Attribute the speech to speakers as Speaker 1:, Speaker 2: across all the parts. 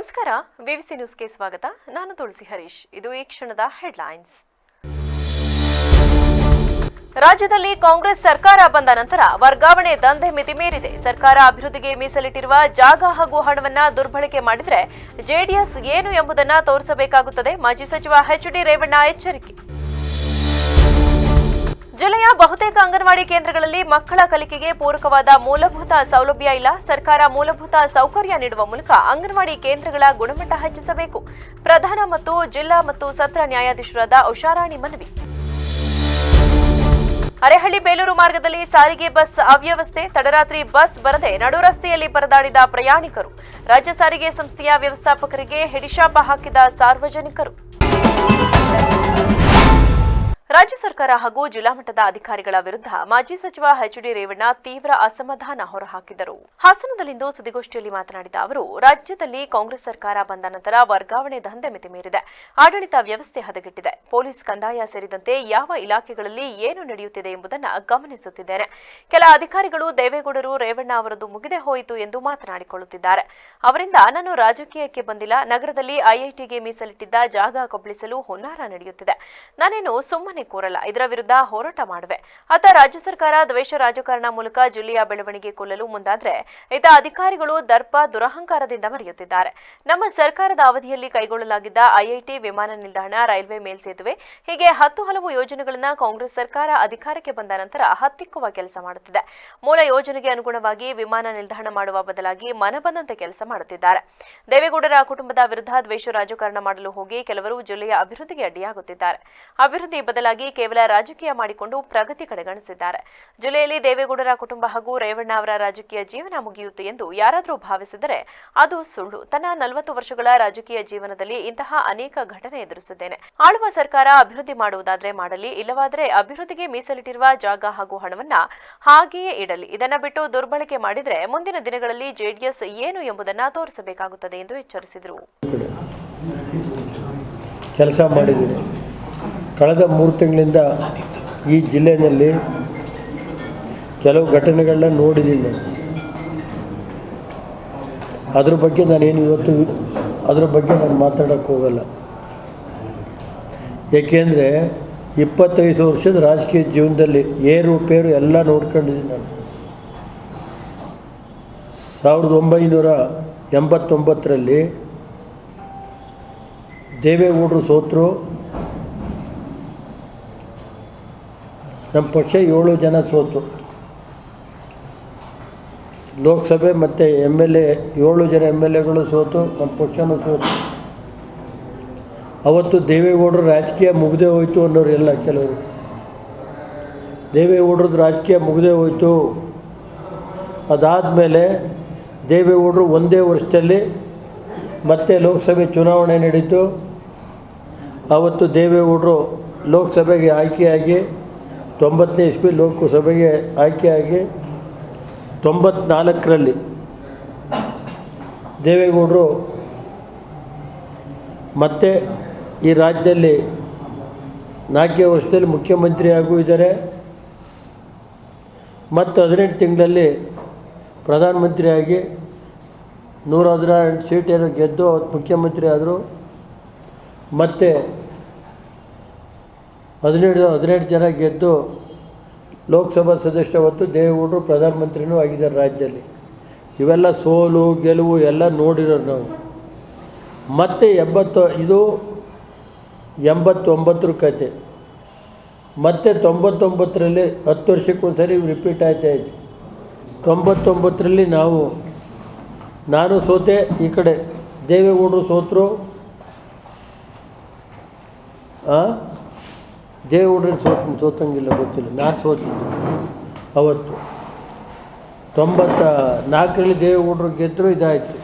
Speaker 1: ನಮಸ್ಕಾರ, ವಿವಿಸಿ ನ್ಯೂಸ್ಗೆ ಸ್ವಾಗತ. ನಾನು ತುಳಸಿ ಹರೀಶ್. ಇದು ಈ ಕ್ಷಣದ ಹೆಡ್ಲೈನ್ಸ್. ರಾಜ್ಯದಲ್ಲಿ ಕಾಂಗ್ರೆಸ್ ಸರ್ಕಾರ ಬಂದ ನಂತರ ವರ್ಗಾವಣೆ ದಂಧೆ ಮಿತಿ ಮೀರಿದೆ. ಸರ್ಕಾರ ಅಭಿವೃದ್ಧಿಗೆ ಮೀಸಲಿಟ್ಟಿರುವ ಜಾಗ ಹಾಗೂ ಹಣವನ್ನ ದುರ್ಬಳಕೆ ಮಾಡಿದರೆ ಜೆಡಿಎಸ್ ಏನು ಎಂಬುದನ್ನು ತೋರಿಸಬೇಕಾಗುತ್ತದೆ. ಮಾಜಿ ಸಚಿವ ಎಚ್.ಡಿ. ರೇವಣ್ಣ ಎಚ್ಚರಿಕೆ. ಜಿಲ್ಲೆಯ ಬಹುತೇಕ ಅಂಗನವಾಡಿ ಕೇಂದ್ರಗಳಲ್ಲಿ ಮಕ್ಕಳ ಕಲಿಕೆಗೆ ಪೂರಕವಾದ ಮೂಲಭೂತ ಸೌಲಭ್ಯ ಇಲ್ಲ. ಸರ್ಕಾರ ಮೂಲಭೂತ ಸೌಕರ್ಯ ನೀಡುವ ಮೂಲಕ ಅಂಗನವಾಡಿ ಕೇಂದ್ರಗಳ ಗುಣಮಟ್ಟ ಹೆಚ್ಚಿಸಬೇಕು. ಪ್ರಧಾನ ಮತ್ತು ಜಿಲ್ಲಾ ಮತ್ತು ಸತ್ರ ನ್ಯಾಯಾಧೀಶರಾದ ಉಷಾರಾಣಿ ಮನವಿ. ಅರೇಹಳ್ಳಿ ಬೇಲೂರು ಮಾರ್ಗದಲ್ಲಿ ಸಾರಿಗೆ ಬಸ್ ಅವ್ಯವಸ್ಥೆ. ತಡರಾತ್ರಿ ಬಸ್ ಬರದೆ ನಡು ರಸ್ತೆಯಲ್ಲಿ ಪರದಾಡಿದ ಪ್ರಯಾಣಿಕರು. ರಾಜ್ಯ ಸಾರಿಗೆ ಸಂಸ್ಥೆಯ ವ್ಯವಸ್ಥಾಪಕರಿಗೆ ಹಿಡಿಶಾಪ ಹಾಕಿದ ಸಾರ್ವಜನಿಕರು. ರಾಜ್ಯ ಸರ್ಕಾರ ಹಾಗೂ ಜಿಲ್ಲಾ ಮಟ್ಟದ ಅಧಿಕಾರಿಗಳ ವಿರುದ್ಧ ಮಾಜಿ ಸಚಿವ ಎಚ್.ಡಿ. ರೇವಣ್ಣ ತೀವ್ರ ಅಸಮಾಧಾನ ಹೊರಹಾಕಿದರು. ಹಾಸನದಲ್ಲಿಂದು ಸುದ್ದಿಗೋಷ್ಠಿಯಲ್ಲಿ ಮಾತನಾಡಿದ ಅವರು, ರಾಜ್ಯದಲ್ಲಿ ಕಾಂಗ್ರೆಸ್ ಸರ್ಕಾರ ಬಂದ ನಂತರ ವರ್ಗಾವಣೆ ದಂಧೆ ಮಿತಿ ಮೀರಿದೆ. ಆಡಳಿತ ವ್ಯವಸ್ಥೆ ಹದಗೆಟ್ಟಿದೆ. ಪೊಲೀಸ್, ಕಂದಾಯ ಸೇರಿದಂತೆ ಯಾವ ಇಲಾಖೆಗಳಲ್ಲಿ ಏನು ನಡೆಯುತ್ತಿದೆ ಎಂಬುದನ್ನು ಗಮನಿಸುತ್ತಿದ್ದೇನೆ. ಕೆಲ ಅಧಿಕಾರಿಗಳು ದೇವೇಗೌಡರು, ರೇವಣ್ಣ ಅವರದ್ದು ಮುಗಿದೇ ಹೋಯಿತು ಎಂದು ಮಾತನಾಡಿಕೊಳ್ಳುತ್ತಿದ್ದಾರೆ. ಅವರಿಂದ ನಾನು ರಾಜಕೀಯಕ್ಕೆ ಬಂದಿಲ್ಲ. ನಗರದಲ್ಲಿ ಐಐಟಿಗೆ ಮೀಸಲಿಟ್ಟಿದ್ದ ಜಾಗ ಕಬಳಿಸಲು ಹುನ್ನಾರ ನಡೆಯುತ್ತಿದೆ. ನಾನೇನು ಸುಮ್ಮನೆ ಕೂರಲ್ಲ. ಇದರ ವಿರುದ್ಧ ಹೋರಾಟ ಮಾಡುವೆ. ಆತ ರಾಜ್ಯ ಸರ್ಕಾರ ದ್ವೇಷ ರಾಜಕಾರಣ ಮೂಲಕ ಜಿಲ್ಲೆಯ ಬೆಳವಣಿಗೆ ಕೊಲ್ಲಲು ಮುಂದಾದ್ರೆ ಈತ ಅಧಿಕಾರಿಗಳು ದರ್ಪ ದುರಹಂಕಾರದಿಂದ ಮರೆಯುತ್ತಿದ್ದಾರೆ. ನಮ್ಮ ಸರ್ಕಾರದ ಅವಧಿಯಲ್ಲಿ ಕೈಗೊಳ್ಳಲಾಗಿದ್ದ ಐಐಟಿ, ವಿಮಾನ ನಿಲ್ದಾಣ, ರೈಲ್ವೆ ಮೇಲ್ಸೇತುವೆ ಹೀಗೆ 10 ಹಲವು ಯೋಜನೆಗಳನ್ನ ಕಾಂಗ್ರೆಸ್ ಸರ್ಕಾರ ಅಧಿಕಾರಕ್ಕೆ ಬಂದ ನಂತರ ಹತ್ತಿಕ್ಕುವ ಕೆಲಸ ಮಾಡುತ್ತಿದೆ. ಮೂಲ ಯೋಜನೆಗೆ ಅನುಗುಣವಾಗಿ ವಿಮಾನ ನಿಲ್ದಾಣ ಮಾಡುವ ಬದಲಾಗಿ ಮನಬಂದಂತೆ ಕೆಲಸ ಮಾಡುತ್ತಿದ್ದಾರೆ. ದೇವೇಗೌಡರ ಕುಟುಂಬದ ವಿರುದ್ಧ ದ್ವೇಷ ರಾಜಕಾರಣ ಮಾಡಲು ಹೋಗಿ ಕೆಲವರು ಜಿಲ್ಲೆಯ ಅಭಿವೃದ್ಧಿಗೆ ಅಡ್ಡಿಯಾಗುತ್ತಿದ್ದಾರೆ. ಅಭಿವೃದ್ಧಿ ಬದಲಾಗಿ ಕೇವಲ ರಾಜಕೀಯ ಮಾಡಿಕೊಂಡು ಪ್ರಗತಿ ಕಡೆಗಣಿಸಿದ್ದಾರೆ. ಜಿಲ್ಲೆಯಲ್ಲಿ ದೇವೇಗೌಡರ ಕುಟುಂಬ ಹಾಗೂ ರೇವಣ್ಣ ಅವರ ರಾಜಕೀಯ ಜೀವನ ಮುಗಿಯುತ್ತೆ ಎಂದು ಯಾರಾದರೂ ಭಾವಿಸಿದರೆ ಅದು ಸುಳ್ಳು. ತನ್ನ 40 ವರ್ಷಗಳ ರಾಜಕೀಯ ಜೀವನದಲ್ಲಿ ಇಂತಹ ಅನೇಕ ಘಟನೆ ಎದುರಿಸಿದ್ದೇನೆ. ಆಳುವ ಸರ್ಕಾರ ಅಭಿವೃದ್ಧಿ ಮಾಡುವುದಾದ್ರೆ ಮಾಡಲಿ, ಇಲ್ಲವಾದರೆ ಅಭಿವೃದ್ಧಿಗೆ ಮೀಸಲಿಟ್ಟಿರುವ ಜಾಗ ಹಾಗೂ ಹಣವನ್ನ ಹಾಗೆಯೇ ಇಡಲಿ. ಇದನ್ನ ಬಿಟ್ಟು ದುರ್ಬಳಕೆ ಮಾಡಿದರೆ ಮುಂದಿನ ದಿನಗಳಲ್ಲಿ ಜೆಡಿಎಸ್ ಏನು ಎಂಬುದನ್ನು ತೋರಿಸಬೇಕಾಗುತ್ತದೆ ಎಂದು ಎಚ್ಚರಿಸಿದರು.
Speaker 2: ಕೆಲಸ ಮಾಡಿದ್ದೀನಿ. ಕಳೆದ 3 ತಿಂಗಳಿಂದ ಈ ಜಿಲ್ಲೆಯಲ್ಲಿ ಕೆಲವು ಘಟನೆಗಳನ್ನ ನೋಡಿದ್ದೀನಿ. ಅದ್ರ ಬಗ್ಗೆ ನಾನೇನು ಇವತ್ತು ಅದ್ರ ಬಗ್ಗೆ ನಾನು ಮಾತಾಡೋಕ್ಕೆ ಹೋಗಲ್ಲ. ಏಕೆಂದರೆ 25 ವರ್ಷದ ರಾಜಕೀಯ ಜೀವನದಲ್ಲಿ ಏರುಪೇರು ಎಲ್ಲ ನೋಡ್ಕೊಂಡಿದ್ದೀನಿ ನಾನು. 1989ರಲ್ಲಿ ದೇವೇಗೌಡರು ಸೋತರು. ನಮ್ಮ ಪಕ್ಷ 7 ಜನ ಸೋತು. ಲೋಕಸಭೆ ಮತ್ತು MLA 7 ಜನ MLAಗಳು ಸೋತು, ನಮ್ಮ ಪಕ್ಷನೂ ಸೋತು. ಅವತ್ತು ದೇವೇಗೌಡರು ರಾಜಕೀಯ ಮುಗಿದೇ ಹೋಯಿತು ಅನ್ನೋರೆಲ್ಲ ಕೆಲವರು. ದೇವೇಗೌಡರದ್ದು ರಾಜಕೀಯ ಮುಗಿದೇ ಹೋಯಿತು. ಅದಾದಮೇಲೆ ದೇವೇಗೌಡರು ಒಂದೇ ವರ್ಷದಲ್ಲಿ ಮತ್ತೆ ಲೋಕಸಭೆ ಚುನಾವಣೆ ನಡೀತು. ಆವತ್ತು ದೇವೇಗೌಡರು ಲೋಕಸಭೆಗೆ ಆಯ್ಕೆಯಾಗಿ 90ನೇ ಇಸ್ವಿ ಲೋಕಸಭೆಗೆ ಆಯ್ಕೆಯಾಗಿ 94ರಲ್ಲಿ ದೇವೇಗೌಡರು ಮತ್ತೆ ಈ ರಾಜ್ಯದಲ್ಲಿ 4 ವರ್ಷದಲ್ಲಿ ಮುಖ್ಯಮಂತ್ರಿಯಾಗೂ ಇದ್ದಾರೆ. ಮತ್ತು 18 ತಿಂಗಳಲ್ಲಿ ಪ್ರಧಾನಮಂತ್ರಿಯಾಗಿ 118 ಸೀಟೇನು ಗೆದ್ದು ಅವತ್ತು ಮುಖ್ಯಮಂತ್ರಿ ಆದರು. ಮತ್ತು 17 ಜನ ಗೆದ್ದು ಲೋಕಸಭಾ ಸದಸ್ಯ ಹೊತ್ತು ದೇವೇಗೌಡರು ಪ್ರಧಾನಮಂತ್ರಿನೂ ಆಗಿದ್ದಾರೆ ರಾಜ್ಯದಲ್ಲಿ. ಇವೆಲ್ಲ ಸೋಲು ಗೆಲುವು ಎಲ್ಲ ನೋಡಿರೋರು ನಾವು. ಮತ್ತು ಇದು 89 ಕತೆ. ಮತ್ತು 99ರಲ್ಲಿ 10 ವರ್ಷಕ್ಕೊಂದ್ಸರಿ ರಿಪೀಟ್ ಆಯ್ತಾಯಿತ್ತು. 99ರಲ್ಲಿ ನಾನು ಸೋತೆ, ಈ ಕಡೆ ದೇವೇಗೌಡರು ಸೋತರು. ದೇವೇಗೌಡರು ಸೋತಂಗಿಲ್ಲ, ಗೊತ್ತಿಲ್ಲ. ನಾನು ಸೋತಿದ್ದೆ ಅವತ್ತು. 94ರಲ್ಲಿ ದೇವೇಗೌಡರು ಗೆದ್ದರು, ಇದಾಯಿತು.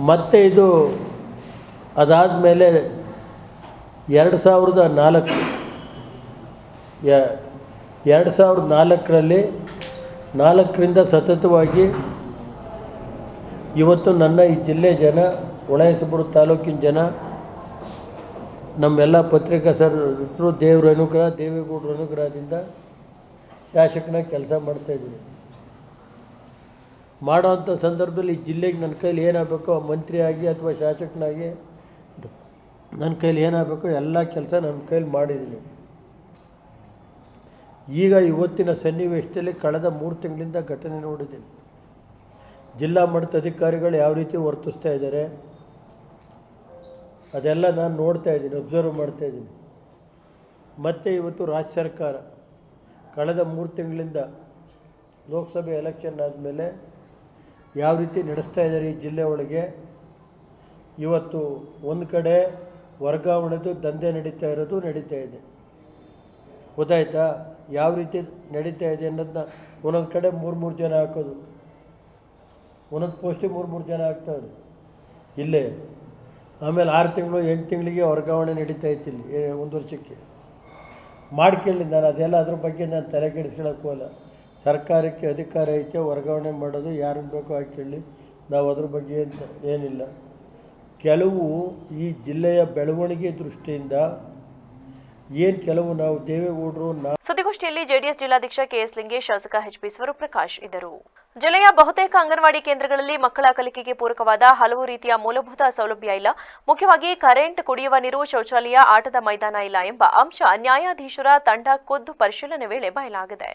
Speaker 2: ಮತ್ತು ಇದು ಅದಾದಮೇಲೆ 2004ರಲ್ಲಿ 4ರಿಂದ ಸತತವಾಗಿ ಇವತ್ತು ನನ್ನ ಈ ಜಿಲ್ಲೆ ಜನ, ಹೊಳೆನರಸೀಪುರ ತಾಲೂಕಿನ ಜನ, ನಮ್ಮೆಲ್ಲ ಪತ್ರಿಕಾ ಸದಸ್ಯರು ದೇವರ ಅನುಗ್ರಹ, ದೇವೇಗೌಡರ ಅನುಗ್ರಹದಿಂದ ಶಾಸಕನಾಗಿ ಕೆಲಸ ಮಾಡ್ತಾಯಿದ್ದೀನಿ. ಮಾಡೋವಂಥ ಸಂದರ್ಭದಲ್ಲಿ ಈ ಜಿಲ್ಲೆಗೆ ನನ್ನ ಕೈಲಿ ಏನಾಗಬೇಕೋ ಮಂತ್ರಿಯಾಗಿ ಅಥವಾ ಶಾಸಕನಾಗಿ ನನ್ನ ಕೈಲಿ ಏನಾಗಬೇಕೋ ಎಲ್ಲ ಕೆಲಸ ನನ್ನ ಕೈಲಿ ಮಾಡಿದ್ದೀನಿ. ಈಗ ಇವತ್ತಿನ ಸನ್ನಿವೇಶದಲ್ಲಿ ಕಳೆದ 3 ತಿಂಗಳಿಂದ ಘಟನೆ ನೋಡಿದ್ದೀನಿ. ಜಿಲ್ಲಾ ಮಟ್ಟದ ಅಧಿಕಾರಿಗಳು ಯಾವ ರೀತಿ ವರ್ತಿಸ್ತಾ ಇದ್ದಾರೆ ಅದೆಲ್ಲ ನಾನು ನೋಡ್ತಾ ಇದ್ದೀನಿ, ಅಬ್ಸರ್ವ್ ಮಾಡ್ತಾಯಿದ್ದೀನಿ. ಮತ್ತು ಇವತ್ತು ರಾಜ್ಯ ಸರ್ಕಾರ ಕಳೆದ 3 ತಿಂಗಳಿಂದ ಲೋಕಸಭೆ ಎಲೆಕ್ಷನ್ ಆದಮೇಲೆ ಯಾವ ರೀತಿ ನಡೆಸ್ತಾ ಇದ್ದಾರೆ ಈ ಜಿಲ್ಲೆ ಒಳಗೆ. ಇವತ್ತು ಒಂದು ಕಡೆ ವರ್ಗಾವಣೆದು ದಂಧೆ ನಡೀತಾ ಇದೆ. ಗೊತ್ತಾಯ್ತಾ? ಯಾವ ರೀತಿ ನಡೀತಾ ಇದೆ ಅನ್ನೋದನ್ನ ಒಂದೊಂದು ಕಡೆ 3 ಜನ ಹಾಕೋದು, ಒಂದೊಂದು ಪೋಸ್ಟಿಗೆ 3 ಜನ ಹಾಕ್ತಾವ್ರು ಇಲ್ಲೇ. ಆಮೇಲೆ 6 ತಿಂಗಳು 8 ತಿಂಗಳಿಗೆ ವರ್ಗಾವಣೆ ನಡೀತಾ ಇತ್ತು ಇಲ್ಲಿ 1 ವರ್ಷಕ್ಕೆ. ಮಾಡ್ಕೊಳ್ಳಿ, ನಾನು ಅದೆಲ್ಲ ಅದ್ರ ಬಗ್ಗೆ ನಾನು ತಲೆ ಕೆಡಿಸ್ಕೊಳ್ಳೋಕೆ ಹೋಗಲ್ಲ. ಸರ್ಕಾರಕ್ಕೆ ಅಧಿಕಾರ ಐತೆ, ವರ್ಗಾವಣೆ ಮಾಡೋದು ಯಾರನ್ನು ಬೇಕೋ ಹಾಕ್ಕೊಳ್ಳಿ, ನಾವು ಅದ್ರ ಬಗ್ಗೆ ಅಂತ ಏನಿಲ್ಲ. ಕೆಲವು ಈ ಜಿಲ್ಲೆಯ ಬೆಳವಣಿಗೆ ದೃಷ್ಟಿಯಿಂದ ಕೆಲವು ನಾವು ದೇವೇಗೌಡರು
Speaker 1: ಸುದ್ದಿಗೋಷ್ಠಿಯಲ್ಲಿ ಜೆಡಿಎಸ್ ಜಿಲ್ಲಾಧ್ಯಕ್ಷ ಕೆಎಸ್ ಲಿಂಗೇಶ್, ಶಾಸಕ ಎಚ್ಪಿ ಸ್ವರೂಪ್ರಕಾಶ್ ಇದ್ದರು. ಜಿಲ್ಲೆಯ ಬಹುತೇಕ ಅಂಗನವಾಡಿ ಕೇಂದ್ರಗಳಲ್ಲಿ ಮಕ್ಕಳ ಕಲಿಕೆಗೆ ಪೂರಕವಾದ ಹಲವು ರೀತಿಯ ಮೂಲಭೂತ ಸೌಲಭ್ಯ ಇಲ್ಲ. ಮುಖ್ಯವಾಗಿ ಕರೆಂಟ್, ಕುಡಿಯುವ ನೀರು, ಶೌಚಾಲಯ, ಆಟದ ಮೈದಾನ ಇಲ್ಲ ಎಂಬ ಅಂಶ ನ್ಯಾಯಾಧೀಶರ ತಂಡ ಖುದ್ದು ಪರಿಶೀಲನೆ ವೇಳೆ ಬಯಲಾಗಿದೆ.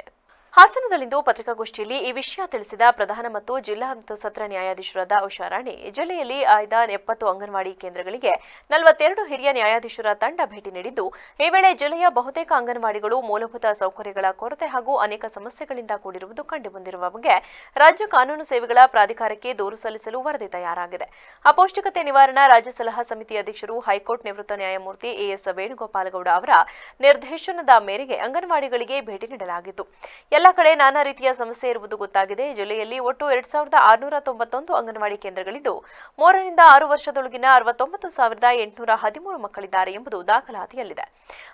Speaker 1: ಹಾಸನದಲ್ಲಿಂದು ಪತ್ರಿಕಾಗೋಷ್ಠಿಯಲ್ಲಿ ಈ ವಿಷಯ ತಿಳಿಸಿದ ಪ್ರಧಾನ ಮತ್ತು ಜಿಲ್ಲಾ ಮತ್ತು ಸತ್ರ ನ್ಯಾಯಾಧೀಶರಾದ ಉಷಾರಾಣಿ, ಜಿಲ್ಲೆಯಲ್ಲಿ ಆಯ್ದ 70 ಅಂಗನವಾಡಿ ಕೇಂದ್ರಗಳಿಗೆ 42 ಹಿರಿಯ ನ್ಯಾಯಾಧೀಶರ ತಂಡ ಭೇಟಿ ನೀಡಿದ್ದು, ಈ ವೇಳೆ ಜಿಲ್ಲೆಯ ಬಹುತೇಕ ಅಂಗನವಾಡಿಗಳು ಮೂಲಭೂತ ಸೌಕರ್ಯಗಳ ಕೊರತೆ ಹಾಗೂ ಅನೇಕ ಸಮಸ್ಯೆಗಳಿಂದ ಕೂಡಿರುವುದು ಕಂಡುಬಂದಿರುವ ಬಗ್ಗೆ ರಾಜ್ಯ ಕಾನೂನು ಸೇವೆಗಳ ಪ್ರಾಧಿಕಾರಕ್ಕೆ ದೂರು ಸಲ್ಲಿಸಲು ವರದಿ ತಯಾರಾಗಿದೆ. ಅಪೌಷ್ಟಿಕತೆ ನಿವಾರಣಾ ರಾಜ್ಯ ಸಲಹಾ ಸಮಿತಿ ಅಧ್ಯಕ್ಷರು, ಹೈಕೋರ್ಟ್ ನಿವೃತ್ತ ನ್ಯಾಯಮೂರ್ತಿ ಎಎಸ್ ವೇಣುಗೋಪಾಲಗೌಡ ಅವರ ನಿರ್ದೇಶನದ ಮೇರೆಗೆ ಅಂಗನವಾಡಿಗಳಿಗೆ ಭೇಟಿ ನೀಡಲಾಗಿತ್ತು. ಎಲ್ಲ ಕಡೆ ನಾನಾ ರೀತಿಯ ಸಮಸ್ಯೆ ಇರುವುದು ಗೊತ್ತಾಗಿದೆ. ಜಿಲ್ಲೆಯಲ್ಲಿ ಒಟ್ಟು 2691 ಅಂಗನವಾಡಿ ಕೇಂದ್ರಗಳಿದ್ದು, 3 ರಿಂದ 6 ವರ್ಷದೊಳಗಿನ 69,813 ಮಕ್ಕಳಿದ್ದಾರೆ ಎಂಬುದು ದಾಖಲಾತಿಯಲ್ಲಿದೆ.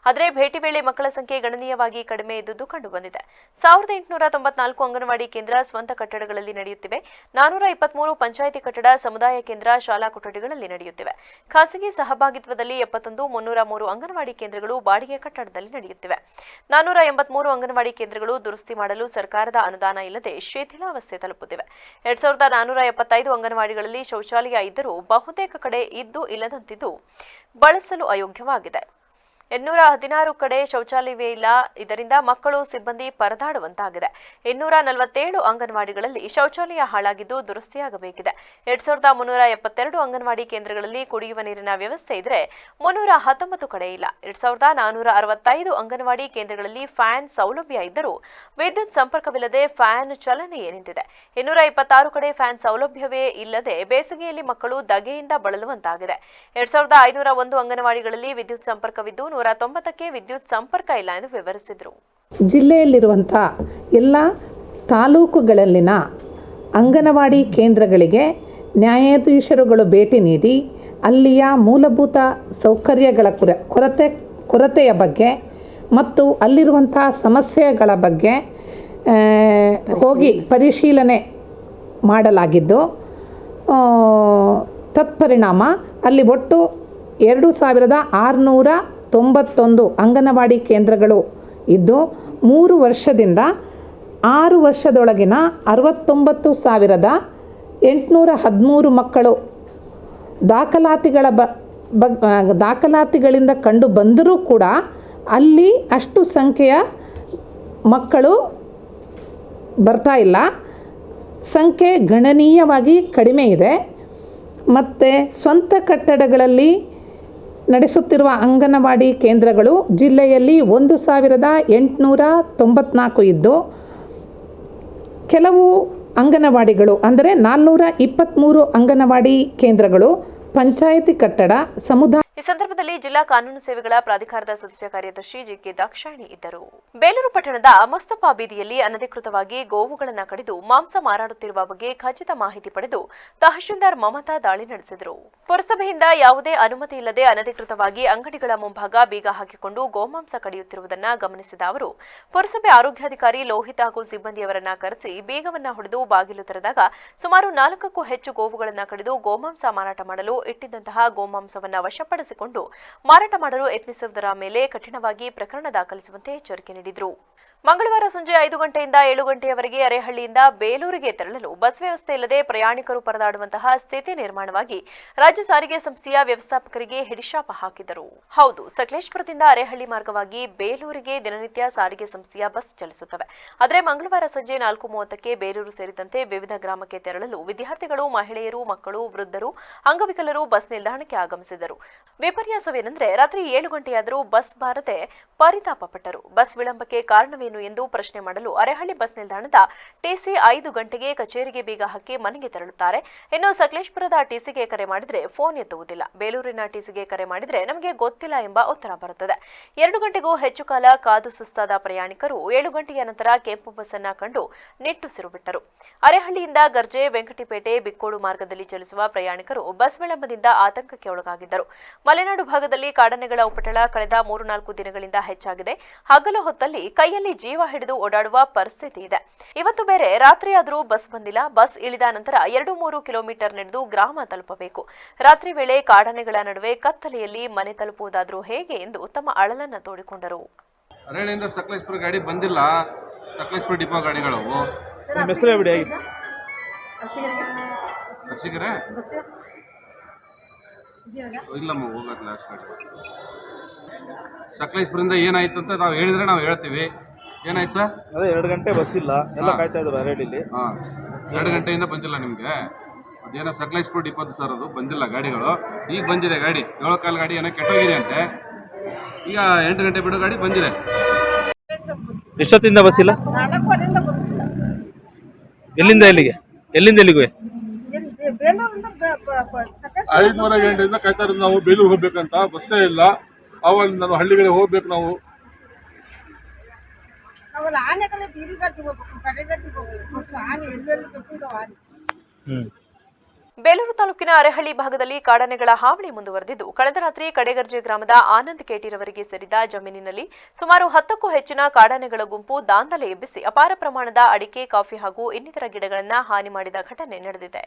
Speaker 1: ಆದರೆ ಭೇಟಿ ವೇಳೆ ಮಕ್ಕಳ ಸಂಖ್ಯೆ ಗಣನೀಯವಾಗಿ ಕಡಿಮೆ ಇದ್ದುದು ಕಂಡುಬಂದಿದೆ. 1894 ಅಂಗನವಾಡಿ ಕೇಂದ್ರ ಸ್ವಂತ ಕಟ್ಟಡಗಳಲ್ಲಿ ನಡೆಯುತ್ತಿವೆ. 423 ಪಂಚಾಯಿತಿ ಕಟ್ಟಡ, ಸಮುದಾಯ ಕೇಂದ್ರ, ಶಾಲಾ ಕೊಠಡಿಗಳಲ್ಲಿ ನಡೆಯುತ್ತಿವೆ. ಖಾಸಗಿ ಸಹಭಾಗಿತ್ವದಲ್ಲಿ 71, 303 ಅಂಗನವಾಡಿ ಕೇಂದ್ರಗಳು ಬಾಡಿಗೆ ಕಟ್ಟಡದಲ್ಲಿ ನಡೆಯುತ್ತಿವೆ. 483 ಅಂಗನವಾಡಿ ಕೇಂದ್ರಗಳು ದುರಸ್ತಿ ಮಾಡಲು ಸರ್ಕಾರದ ಅನುದಾನ ಇಲ್ಲದೆ ಶಿಥಿಲಾವಸ್ಥೆ ತಲುಪುತ್ತಿವೆ. 2475 ಅಂಗನವಾಡಿಗಳಲ್ಲಿ ಶೌಚಾಲಯ ಇದ್ದರೂ ಬಹುತೇಕ ಕಡೆ ಇದ್ದು ಇಲ್ಲದಂತಿದ್ದು ಬಳಸಲು ಅಯೋಗ್ಯವಾಗಿದೆ. 816 ಕಡೆ ಶೌಚಾಲಯವೇ ಇಲ್ಲ. ಇದರಿಂದ ಮಕ್ಕಳು, ಸಿಬ್ಬಂದಿ ಪರದಾಡುವಂತಾಗಿದೆ. 247 ಅಂಗನವಾಡಿಗಳಲ್ಲಿ ಶೌಚಾಲಯ ಹಾಳಾಗಿದ್ದು ದುರಸ್ತಿಯಾಗಬೇಕಿದೆ. 2372 ಅಂಗನವಾಡಿ ಕೇಂದ್ರಗಳಲ್ಲಿ ಕುಡಿಯುವ ನೀರಿನ ವ್ಯವಸ್ಥೆ ಇದ್ದರೆ 319 ಕಡೆ ಇಲ್ಲ. 2465 ಅಂಗನವಾಡಿ ಕೇಂದ್ರಗಳಲ್ಲಿ ಫ್ಯಾನ್ ಸೌಲಭ್ಯ ಇದ್ದರೂ ವಿದ್ಯುತ್ ಸಂಪರ್ಕವಿಲ್ಲದೆ ಫ್ಯಾನ್ ಚಲನೆಯೇ ನಿಂತಿದೆ. 226 ಕಡೆ ಫ್ಯಾನ್ ಸೌಲಭ್ಯವೇ ಇಲ್ಲದೆ ಬೇಸಿಗೆಯಲ್ಲಿ ಮಕ್ಕಳು ಧಗೆಯಿಂದ ಬಳಲುವಂತಾಗಿದೆ. 2501 ಅಂಗನವಾಡಿಗಳಲ್ಲಿ ವಿದ್ಯುತ್ ಸಂಪರ್ಕವಿದ್ದು 190ಕ್ಕೆ ವಿದ್ಯುತ್ ಸಂಪರ್ಕ ಇಲ್ಲ ಎಂದು ವಿವರಿಸಿದರು.
Speaker 3: ಜಿಲ್ಲೆಯಲ್ಲಿರುವಂಥ ಎಲ್ಲ ತಾಲೂಕುಗಳಲ್ಲಿನ ಅಂಗನವಾಡಿ ಕೇಂದ್ರಗಳಿಗೆ ನ್ಯಾಯಾಧೀಶರುಗಳು ಭೇಟಿ ನೀಡಿ ಅಲ್ಲಿಯ ಮೂಲಭೂತ ಸೌಕರ್ಯಗಳ ಕೊರತೆಯ ಬಗ್ಗೆ ಮತ್ತು ಅಲ್ಲಿರುವಂಥ ಸಮಸ್ಯೆಗಳ ಬಗ್ಗೆ ಹೋಗಿ ಪರಿಶೀಲನೆ ಮಾಡಲಾಗಿದ್ದು, ತತ್ಪರಿಣಾಮ ಅಲ್ಲಿ ಒಟ್ಟು 2691 ಅಂಗನವಾಡಿ ಕೇಂದ್ರಗಳು ಇದ್ದು 3 ವರ್ಷದಿಂದ 6 ವರ್ಷದೊಳಗಿನ 69,813 ಮಕ್ಕಳು ದಾಖಲಾತಿಗಳಿಂದ ಕಂಡು ಬಂದರೂ ಕೂಡ ಅಲ್ಲಿ ಅಷ್ಟು ಸಂಖ್ಯೆಯ ಮಕ್ಕಳು ಬರ್ತಾ ಇಲ್ಲ. ಸಂಖ್ಯೆ ಗಣನೀಯವಾಗಿ ಕಡಿಮೆ ಇದೆ. ಮತ್ತು ಸ್ವಂತ ಕಟ್ಟಡಗಳಲ್ಲಿ ನಡೆಸುತ್ತಿರುವ ಅಂಗನವಾಡಿ ಕೇಂದ್ರಗಳು ಜಿಲ್ಲೆಯಲ್ಲಿ 1894 ಇದ್ದು, ಕೆಲವು ಅಂಗನವಾಡಿಗಳು ಅಂದರೆ 423 ಅಂಗನವಾಡಿ ಕೇಂದ್ರಗಳು ಪಂಚಾಯಿತಿ ಕಟ್ಟಡ, ಸಮುದಾಯ.
Speaker 1: ಈ ಸಂದರ್ಭದಲ್ಲಿ ಜಿಲ್ಲಾ ಕಾನೂನು ಸೇವೆಗಳ ಪ್ರಾಧಿಕಾರದ ಸದಸ್ಯ ಕಾರ್ಯದರ್ಶಿ ಜಿಕೆ ದಾಕ್ಷಾಯಿಣಿ ಇದ್ದರು. ಬೇಲೂರು ಪಟ್ಟಣದ ಮುಸ್ತಫಾ ಬೀದಿಯಲ್ಲಿ ಅನಧಿಕೃತವಾಗಿ ಗೋವುಗಳನ್ನು ಕಡಿದು ಮಾಂಸ ಮಾರಾಡುತ್ತಿರುವ ಬಗ್ಗೆ ಖಚಿತ ಮಾಹಿತಿ ಪಡೆದು ತಹಶೀಲ್ದಾರ್ ಮಮತಾ ದಾಳಿ ನಡೆಸಿದರು. ಪುರಸಭೆಯಿಂದ ಯಾವುದೇ ಅನುಮತಿ ಇಲ್ಲದೆ ಅನಧಿಕೃತವಾಗಿ ಅಂಗಡಿಗಳ ಮುಂಭಾಗ ಬೀಗ ಹಾಕಿಕೊಂಡು ಗೋಮಾಂಸ ಕಡಿಯುತ್ತಿರುವುದನ್ನು ಗಮನಿಸಿದ ಅವರು ಪುರಸಭೆ ಆರೋಗ್ಯಾಧಿಕಾರಿ ಲೋಹಿತ್ ಹಾಗೂ ಸಿಬ್ಬಂದಿಯವರನ್ನ ಕರೆಸಿ ಬೀಗವನ್ನ ಹೊಡೆದು ಬಾಗಿಲು ತೆರೆದಾಗ ಸುಮಾರು 4ಕ್ಕೂ ಹೆಚ್ಚು ಗೋವುಗಳನ್ನು ಕಡಿದು ಗೋಮಾಂಸ ಮಾರಾಟ ಮಾಡಲು ಇಟ್ಟಿದ್ದಂತಹ ಗೋಮಾಂಸವನ್ನ ವಶಪಡಿಸಿಕೊಂಡು ಮಾರಾಟ ಮಾಡಲು ಯತ್ನಿಸುವುದರ ಮೇಲೆ ಕಠಿಣವಾಗಿ ಪ್ರಕರಣ ದಾಖಲಿಸುವಂತೆ ಎಚ್ಚರಿಕೆ ನೀಡಿದರು. ಮಂಗಳವಾರ ಸಂಜೆ 5 ಗಂಟೆಯಿಂದ 7 ಗಂಟೆಯವರೆಗೆ ಅರೇಹಳ್ಳಿಯಿಂದ ಬೇಲೂರಿಗೆ ತೆರಳಲು ಬಸ್ ವ್ಯವಸ್ಥೆ ಇಲ್ಲದೆ ಪ್ರಯಾಣಿಕರು ಪರದಾಡುವಂತಹ ಸ್ಥಿತಿ ನಿರ್ಮಾಣವಾಗಿ ರಾಜ್ಯ ಸಾರಿಗೆ ಸಂಸ್ಥೆಯ ವ್ಯವಸ್ಥಾಪಕರಿಗೆ ಹಿಡಿಶಾಪ ಹಾಕಿದರು. ಹೌದು, ಸಕಲೇಶಪುರದಿಂದ ಅರೇಹಳ್ಳಿ ಮಾರ್ಗವಾಗಿ ಬೇಲೂರಿಗೆ ದಿನನಿತ್ಯ ಸಾರಿಗೆ ಸಂಸ್ಥೆಯ ಬಸ್ ಚಲಿಸುತ್ತವೆ. ಆದರೆ ಮಂಗಳವಾರ ಸಂಜೆ 4:30ಕ್ಕೆ ಬೇಲೂರು ಸೇರಿದಂತೆ ವಿವಿಧ ಗ್ರಾಮಕ್ಕೆ ತೆರಳಲು ವಿದ್ಯಾರ್ಥಿಗಳು, ಮಹಿಳೆಯರು, ಮಕ್ಕಳು, ವೃದ್ಧರು, ಅಂಗವಿಕಲರು ಬಸ್ ನಿಲ್ದಾಣಕ್ಕೆ ಆಗಮಿಸಿದರು. ವಿಪರ್ಯಾಸವೇನೆಂದರೆ ರಾತ್ರಿ 7 ಗಂಟೆಯಾದರೂ ಬಸ್ ಬಾರದೆ ಪರಿತಾಪ ಪಟ್ಟರು. ಬಸ್ ವಿಳಂಬಕ್ಕೆ ಕಾರಣವೇನು ಎಂದು ಪ್ರಶ್ನೆ ಮಾಡಲು ಅರೇಹಳ್ಳಿ ಬಸ್ ನಿಲ್ದಾಣದ ಟಿಸಿ 5 ಗಂಟೆಗೆ ಕಚೇರಿಗೆ ಬೀಗ ಹಾಕಿ ಮನೆಗೆ ತೆರಳುತ್ತಾರೆ. ಇನ್ನು ಸಕಲೇಶಪುರದ ಟಿಸಿಗೆ ಕರೆ ಮಾಡಿದರೆ ಫೋನ್ ಎತ್ತುವುದಿಲ್ಲ. ಬೇಲೂರಿನ ಟಿಸಿಗೆ ಕರೆ ಮಾಡಿದರೆ ನಮಗೆ ಗೊತ್ತಿಲ್ಲ ಎಂಬ ಉತ್ತರ ಬರುತ್ತದೆ. 2 ಗಂಟೆಗೂ ಹೆಚ್ಚು ಕಾಲ ಕಾದು ಸುಸ್ತಾದ ಪ್ರಯಾಣಿಕರು 7 ಗಂಟೆಯ ನಂತರ ಕೆಂಪು ಬಸ್ ಅನ್ನು ಕಂಡು ನಿಟ್ಟುಸಿರು ಬಿಟ್ಟರು. ಅರೇಹಳ್ಳಿಯಿಂದ ಗರ್ಜೆ, ವೆಂಕಟಿಪೇಟೆ, ಬಿಕ್ಕೋಡು ಮಾರ್ಗದಲ್ಲಿ ಚಲಿಸುವ ಪ್ರಯಾಣಿಕರು ಬಸ್ ವಿಳಂಬದಿಂದ ಆತಂಕಕ್ಕೆ ಒಳಗಾಗಿದ್ದರು. ಮಲೆನಾಡು ಭಾಗದಲ್ಲಿ ಕಾಡಾನೆಗಳ ಉಪಟಳ ಕಳೆದ 3-4 ದಿನಗಳಿಂದ ಹೆಚ್ಚಾಗಿದೆ. ಹಗಲು ಹೊತ್ತಲ್ಲಿ ಕೈಯಲ್ಲಿ ಜೀವ ಹಿಡಿದು ಓಡಾಡುವ ಪರಿಸ್ಥಿತಿ ಇದೆ. ಇವತ್ತು ಬೇರೆ ರಾತ್ರಿಯಾದರೂ ಬಸ್ ಬಂದಿಲ್ಲ. ಬಸ್ ಇಳಿದ ನಂತರ 2-3 ಕಿಲೋಮೀಟರ್ ನಡೆದು ಗ್ರಾಮ ತಲುಪಬೇಕು. ರಾತ್ರಿ ವೇಳೆ ಕಾಡಾನೆಗಳ ನಡುವೆ ಕತ್ತಲೆಯಲ್ಲಿ ಮನೆ ತಲುಪುವುದಾದರೂ ಹೇಗೆ ಎಂದು ತಮ್ಮ ಅಳಲನ್ನ ತೋಡಿಕೊಂಡರು.
Speaker 4: ಅರೇಹಳ್ಳಿಯಿಂದ ಸಕಲೇಶಪುರ ಗಾಡಿ ಬಂದಿಲ್ಲ. ಸಕಲೇಶಪುರ ಡಿಪೋ ಗಾಡಿಗಳು
Speaker 5: ಹೆಸರು ಬಿಡಿ.
Speaker 4: ಅರ್ಸಿಗೆರೆ ಇಲ್ಲಮ್ಮ ಹೋಗಕ್ಕೆ ಲಾಸ್ಟ್ ಗಾಡಿ. ಸಕಲೇಶಪುರದಿಂದ ಏನಾಯ್ತು ಅಂತ ನಾವು ಹೇಳಿದ್ರೆ ನಾವು ಹೇಳ್ತೀವಿ. ಏನಾಯ್ತು ಸರ್?
Speaker 5: ಅದೇ 2 ಗಂಟೆ ಬಸ್ ಇಲ್ಲ, ಎಲ್ಲ ಕಾಯ್ತಾ ಇದ್ರು ಅರೇಹಳ್ಳಿಲಿ.
Speaker 4: 2 ಗಂಟೆಯಿಂದ ಬಂದಿಲ್ಲ ನಿಮಗೆ. ಅದೇನೋ ಸಕಲೇಶಪುರ ಡಿಪೋದು ಸರ್, ಅದು ಬಂದಿಲ್ಲ ಗಾಡಿಗಳು. ಈಗ ಬಂದಿದೆ ಗಾಡಿ, 7 ಕಾಲು ಗಾಡಿ ಏನೋ ಕೆಟ್ಟೋಗಿದೆ ಅಂತೆ. ಈಗ 8 ಗಂಟೆ ಬಿಡೋ ಗಾಡಿ ಬಂದಿದೆ.
Speaker 5: ಎಷ್ಟೊತ್ತಿಂದ ಬಸ್ ಇಲ್ಲ?
Speaker 6: 4:15 ಬಸ್ ಇಲ್ಲ.
Speaker 5: ಎಲ್ಲಿಂದ ಎಲ್ಲಿಗೆ? ಎಲ್ಲಿಂದ ಎಲ್ಲಿಗೂ?
Speaker 6: ಬೇಲೂರಿಂದ
Speaker 7: 5:30 ಗಂಟೆಯಿಂದ ಕಾಯ್ತಾ ಇರೋದು ನಾವು. ಬೇಲೂರು ಹೋಗ್ಬೇಕಂತ ಬಸ್ಸೇ ಇಲ್ಲ. ಅವಾಗ ನಾವು ಹಳ್ಳಿಗಳಿಗೆ ಹೋಗ್ಬೇಕು.
Speaker 6: ನಾವಲ್ಲಿ ಆನೆಗಳ ಟಿರಿಗಟ್ಟಿಗೆ ಹೋಗ್ಬೇಕು, ಕಡೆಗಟ್ಟಿಗೆ ಹೋಗ್ಬೇಕು. ಬಸ್ ಆನೆ ಎಲ್ಲೆಲ್ಲಿ ತಪ್ಪಿದಾವ ಆನೆ.
Speaker 1: ಬೇಲೂರು ತಾಲೂಕಿನ ಅರೇಹಳ್ಳಿ ಭಾಗದಲ್ಲಿ ಕಾಡಾನೆಗಳ ಹಾವಳಿ ಮುಂದುವರೆದಿದ್ದು, ಕಳೆದ ರಾತ್ರಿ ಕಡೆಗರ್ಜೆ ಗ್ರಾಮದ ಆನಂದ್ ಕೇಟಿರವರಿಗೆ ಸೇರಿದ ಜಮೀನಿನಲ್ಲಿ ಸುಮಾರು 10ಕ್ಕೂ ಹೆಚ್ಚಿನ ಕಾಡಾನೆಗಳ ಗುಂಪು ದಾಂಧಲೆ ಎಬ್ಬಿಸಿ ಅಪಾರ ಪ್ರಮಾಣದ ಅಡಿಕೆ, ಕಾಫಿ ಹಾಗೂ ಇನ್ನಿತರ ಗಿಡಗಳನ್ನು ಹಾನಿ ಮಾಡಿದ ಘಟನೆ ನಡೆದಿದೆ.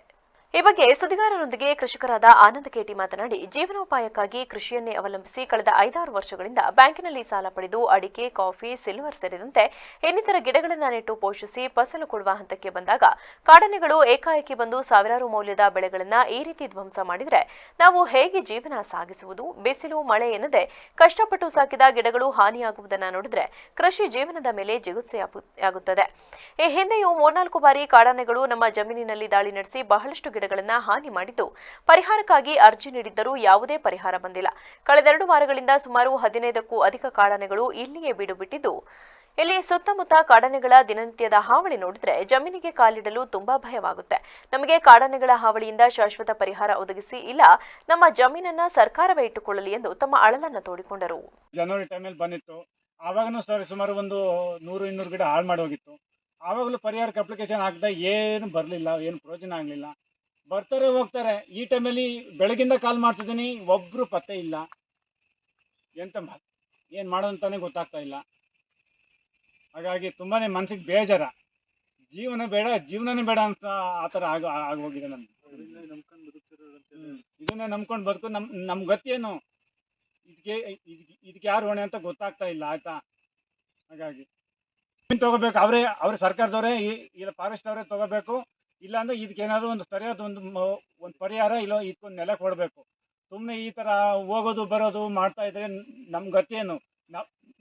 Speaker 1: ಈ ಬಗ್ಗೆ ಸುದ್ದಿಗಾರರೊಂದಿಗೆ ಕೃಷಿಕರಾದ ಆನಂದ್ ಕೇಟಿ ಮಾತನಾಡಿ, ಜೀವನೋಪಾಯಕ್ಕಾಗಿ ಕೃಷಿಯನ್ನೇ ಅವಲಂಬಿಸಿ ಕಳೆದ 5-6 ವರ್ಷಗಳಿಂದ ಬ್ಯಾಂಕಿನಲ್ಲಿ ಸಾಲ ಪಡೆದು ಅಡಿಕೆ, ಕಾಫಿ, ಸಿಲ್ವರ್ ಸೇರಿದಂತೆ ಇನ್ನಿತರ ಗಿಡಗಳನ್ನು ನೆಟ್ಟು ಪೋಷಿಸಿ ಫಸಲು ಕೊಡುವ ಹಂತಕ್ಕೆ ಬಂದಾಗ ಕಾಡಾನೆಗಳು ಏಕಾಏಕಿ ಬಂದು ಸಾವಿರಾರು ಮೌಲ್ಯದ ಬೆಳೆಗಳನ್ನು ಈ ರೀತಿ ಧ್ವಂಸ ಮಾಡಿದರೆ ನಾವು ಹೇಗೆ ಜೀವನ ಸಾಗಿಸುವುದು? ಬಿಸಿಲು, ಮಳೆ ಎನ್ನದೆ ಕಷ್ಟಪಟ್ಟು ಸಾಕಿದ ಗಿಡಗಳು ಹಾನಿಯಾಗುವುದನ್ನು ನೋಡಿದರೆ ಕೃಷಿ ಜೀವನದ ಮೇಲೆ ಜಿಗುಪ್ಸೆಯಾಗುತ್ತದೆ. ಈ ಹಿಂದೆಯೂ 3-4 ಬಾರಿ ಕಾಡಾನೆಗಳು ನಮ್ಮ ಜಮೀನಿನಲ್ಲಿ ದಾಳಿ ನಡೆಸಿ ಬಹಳಷ್ಟು ಗಿಡಗಳನ್ನು ಹಾನಿ ಮಾಡಿದ್ದು, ಪರಿಹಾರಕ್ಕಾಗಿ ಅರ್ಜಿ ನೀಡಿದ್ದರೂ ಯಾವುದೇ ಪರಿಹಾರ ಬಂದಿಲ್ಲ. ಕಳೆದ 2 ವಾರಗಳಿಂದ ಸುಮಾರು 15ಕ್ಕೂ ಅಧಿಕ ಕಾಡಾನೆಗಳು ಇಲ್ಲಿಯೇ ಬೀಡು ಬಿಟ್ಟಿದ್ದು, ಇಲ್ಲಿ ಸುತ್ತಮುತ್ತ ಕಾಡಾನೆಗಳ ದಿನನಿತ್ಯದ ಹಾವಳಿ ನೋಡಿದ್ರೆ ಜಮೀನಿಗೆ ಕಾಲಿಡಲು ತುಂಬಾ ಭಯವಾಗುತ್ತೆ. ನಮಗೆ ಕಾಡಾನೆಗಳ ಹಾವಳಿಯಿಂದ ಶಾಶ್ವತ ಪರಿಹಾರ ಒದಗಿಸಿ, ಇಲ್ಲ ನಮ್ಮ ಜಮೀನನ್ನ ಸರ್ಕಾರವೇ ಇಟ್ಟುಕೊಳ್ಳಲಿ ಎಂದು ತಮ್ಮ ಅಳಲನ್ನ ತೋಡಿಕೊಂಡರು.
Speaker 8: ಜನವರಿ ಟೈಮಲ್ಲಿ ಬಂದಿತ್ತು. ಆವಾಗನೂ ಸುಮಾರು ಒಂದು 100-200 ಗಿಡ ಹಾಳು ಮಾಡಿ ಹೋಗಿತ್ತು. ಆವಾಗಲೂ ಪರಿಹಾರಕ್ಕೆ ಅಪ್ಲಿಕೇಶನ್ ಹಾಕಿದ ಏನು ಬರಲಿಲ್ಲ, ಏನು ಪ್ರಯೋಜನ ಆಗಲಿಲ್ಲ. ಬರ್ತಾರೆ ಹೋಗ್ತಾರೆ. ಈ ಟೈಮಲ್ಲಿ ಬೆಳಗಿಂದ ಕಾಲ್ ಮಾಡ್ತಿದ್ದೀನಿ, ಒಬ್ಬರು ಪತ್ತೆ ಇಲ್ಲ. ಏನು ಮಾಡೋದಂತಾನೆ ಗೊತ್ತಾಗ್ತಾ ಇಲ್ಲ. ಹಾಗಾಗಿ ತುಂಬಾ ಮನಸ್ಸಿಗೆ ಬೇಜಾರ. ಜೀವನನೇ ಬೇಡ ಅಂತ ಆ ಥರ ಆಗೋಗಿದೆ ನಮ್ಗೆ. ಇದನ್ನೇ ನಂಬ್ಕೊಂಡು ಬದುಕು. ನಮ್ಮ ಗತಿಯೇನು? ಇದಕ್ಕೆ ಯಾರು ಹೊಣೆ ಅಂತ ಗೊತ್ತಾಗ್ತಾ ಇಲ್ಲ. ಆಯ್ತಾ? ಹಾಗಾಗಿ ತಗೋಬೇಕು. ಅವರೇ ಸರ್ಕಾರದವರೇ ಇಲ್ಲ ಫಾರೆಸ್ಟ್ ಅವರೇ ತಗೋಬೇಕು. ಇಲ್ಲಾಂದ್ರೆ ಇದಕ್ಕೇನಾದ್ರು ಒಂದು ಸರಿಯಾದ ಒಂದು ಪರಿಹಾರ ಇಲ್ಲ, ಇದಕ್ಕೊಂದು ನೆಲೆ ಕೊಡಬೇಕು. ಸುಮ್ಮನೆ ಈ ಥರ ಹೋಗೋದು ಬರೋದು ಮಾಡ್ತಾ ಇದ್ರೆ ನಮ್ಮ ಗತಿಯೇನು?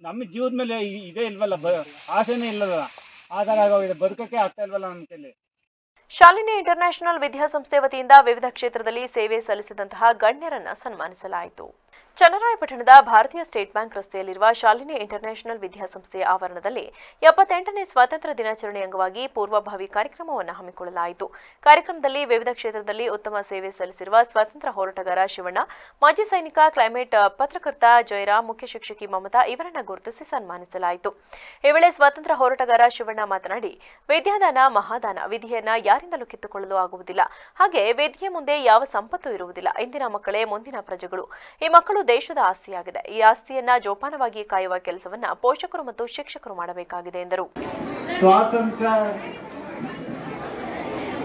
Speaker 8: ನಮ್ಮ ಜೀವದ ಮೇಲೆ ಇದೇ ಇಲ್ವಲ್ಲ, ಆಸೆನೇ ಇಲ್ಲಲ್ಲ. ಆ ಥರ ಆಗೋಗಿದೆ. ಬದುಕಕ್ಕೆ ಆಗ್ತಾ ಇಲ್ವಲ್ಲ ನಮ್ಮ ಕೈಲಿ.
Speaker 1: ಶಾಲಿನಿ ಇಂಟರ್ನ್ಯಾಷನಲ್ ವಿದ್ಯಾಸಂಸ್ಥೆ ವತಿಯಿಂದ ವಿವಿಧ ಕ್ಷೇತ್ರದಲ್ಲಿ ಸೇವೆ ಸಲ್ಲಿಸಿದಂತಹ ಗಣ್ಯರನ್ನು ಸನ್ಮಾನಿಸಲಾಯಿತು. ಚನ್ನರಾಯಪಟ್ಟಣದ ಭಾರತೀಯ ಸ್ಟೇಟ್ ಬ್ಯಾಂಕ್ ರಸ್ತೆಯಲ್ಲಿರುವ ಶಾಲಿನಿ ಇಂಟರ್ನ್ಯಾಷನಲ್ ವಿದ್ಯಾಸಂಸ್ಥೆಯ ಆವರಣದಲ್ಲಿ 78ನೇ ಸ್ವಾತಂತ್ರ್ಯ ದಿನಾಚರಣೆ ಅಂಗವಾಗಿ ಪೂರ್ವಭಾವಿ ಕಾರ್ಯಕ್ರಮವನ್ನು ಹಮ್ಮಿಕೊಳ್ಳಲಾಯಿತು. ಕಾರ್ಯಕ್ರಮದಲ್ಲಿ ವಿವಿಧ ಕ್ಷೇತ್ರದಲ್ಲಿ ಉತ್ತಮ ಸೇವೆ ಸಲ್ಲಿಸಿರುವ ಸ್ವಾತಂತ್ರ್ಯ ಹೋರಾಟಗಾರ ಶಿವಣ್ಣ, ಮಾಜಿ ಸೈನಿಕ, ಕ್ಲೈಮೇಟ್ ಪತ್ರಕರ್ತ ಜಯರಾಮ್, ಮುಖ್ಯ ಶಿಕ್ಷಕಿ ಮಮತಾ ಇವರನ್ನು ಗುರುತಿಸಿ ಸನ್ಮಾನಿಸಲಾಯಿತು. ಈ ವೇಳೆ ಸ್ವಾತಂತ್ರ್ಯ ಹೋರಾಟಗಾರ ಶಿವಣ್ಣ ಮಾತನಾಡಿ, ವಿದ್ಯಾದಾನ ಮಹಾದಾನ. ವಿಧಿಯನ್ನ ಯಾರಿಂದಲೂ ಕಿತ್ತುಕೊಳ್ಳಲು ಆಗುವುದಿಲ್ಲ. ಹಾಗೆ ವಿಧಿಯ ಮುಂದೆ ಯಾವ ಸಂಪತ್ತು ಇರುವುದಿಲ್ಲ. ಇಂದಿನ ಮಕ್ಕಳೇ ಮುಂದಿನ ಪ್ರಜೆಗಳು. ಈ ಮಕ್ಕಳು ದೇಶದ ಆಸ್ತಿಯಾಗಿದೆ. ಈ ಆಸ್ತಿಯನ್ನ ಜೋಪಾನವಾಗಿ ಕಾಯುವ ಕೆಲಸವನ್ನ ಪೋಷಕರು ಮತ್ತು ಶಿಕ್ಷಕರು ಮಾಡಬೇಕಾಗಿದೆ ಎಂದರು.
Speaker 9: ಸ್ವಾತಂತ್ರ್ಯ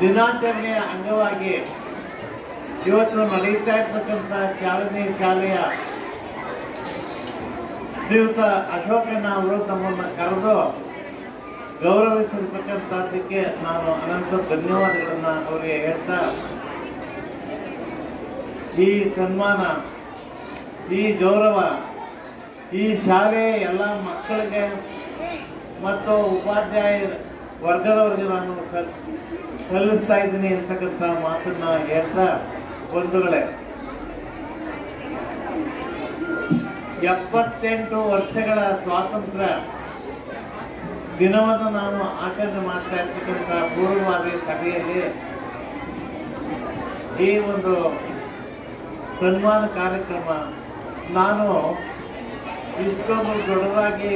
Speaker 9: ದಿನಾಚರಣೆಯ ಅಂಗವಾಗಿ ಇವತ್ತು ನಡೆಯುತ್ತಾ ಇರ್ತಕ್ಕಂಥ ಶಾಲಿನಿ ಶಾಲೆಯ ಶ್ರೀಯುತ ಅಶೋಕಣ್ಣ ಅವರು ತಮ್ಮನ್ನು ಕರೆದು ಗೌರವಿಸಿರ್ತಕ್ಕಂಥದ್ದಕ್ಕೆ ನಾನು ಅನಂತ ಧನ್ಯವಾದಗಳನ್ನು ಅವರಿಗೆ ಹೇಳ್ತಾ, ಈ ಸನ್ಮಾನ, ಈ ಗೌರವ ಈ ಶಾಲೆಯ ಎಲ್ಲ ಮಕ್ಕಳಿಗೆ ಮತ್ತು ಉಪಾಧ್ಯಾಯ ವರ್ಗದವರಿಗೆ ನಾನು ಸಲ್ಲಿಸ್ತಾ ಇದ್ದೀನಿ ಅಂತಕ್ಕಂಥ ಮಾತನ್ನ ಹೇಳ್ತಾ, ಬಂಧುಗಳೇ, 78 ವರ್ಷಗಳ ಸ್ವಾತಂತ್ರ್ಯ ದಿನವನ್ನು ನಾನು ಆಚರಣೆ ಮಾಡ್ತಾ ಇರ್ತಕ್ಕಂಥ ಪೂರ್ವಭಾವಿ ಸಭೆಯಲ್ಲಿ ಈ ಒಂದು ಸನ್ಮಾನ ಕಾರ್ಯಕ್ರಮ ನಾನು ಇಷ್ಟೊಂದು ದೊಡ್ಡದಾಗಿ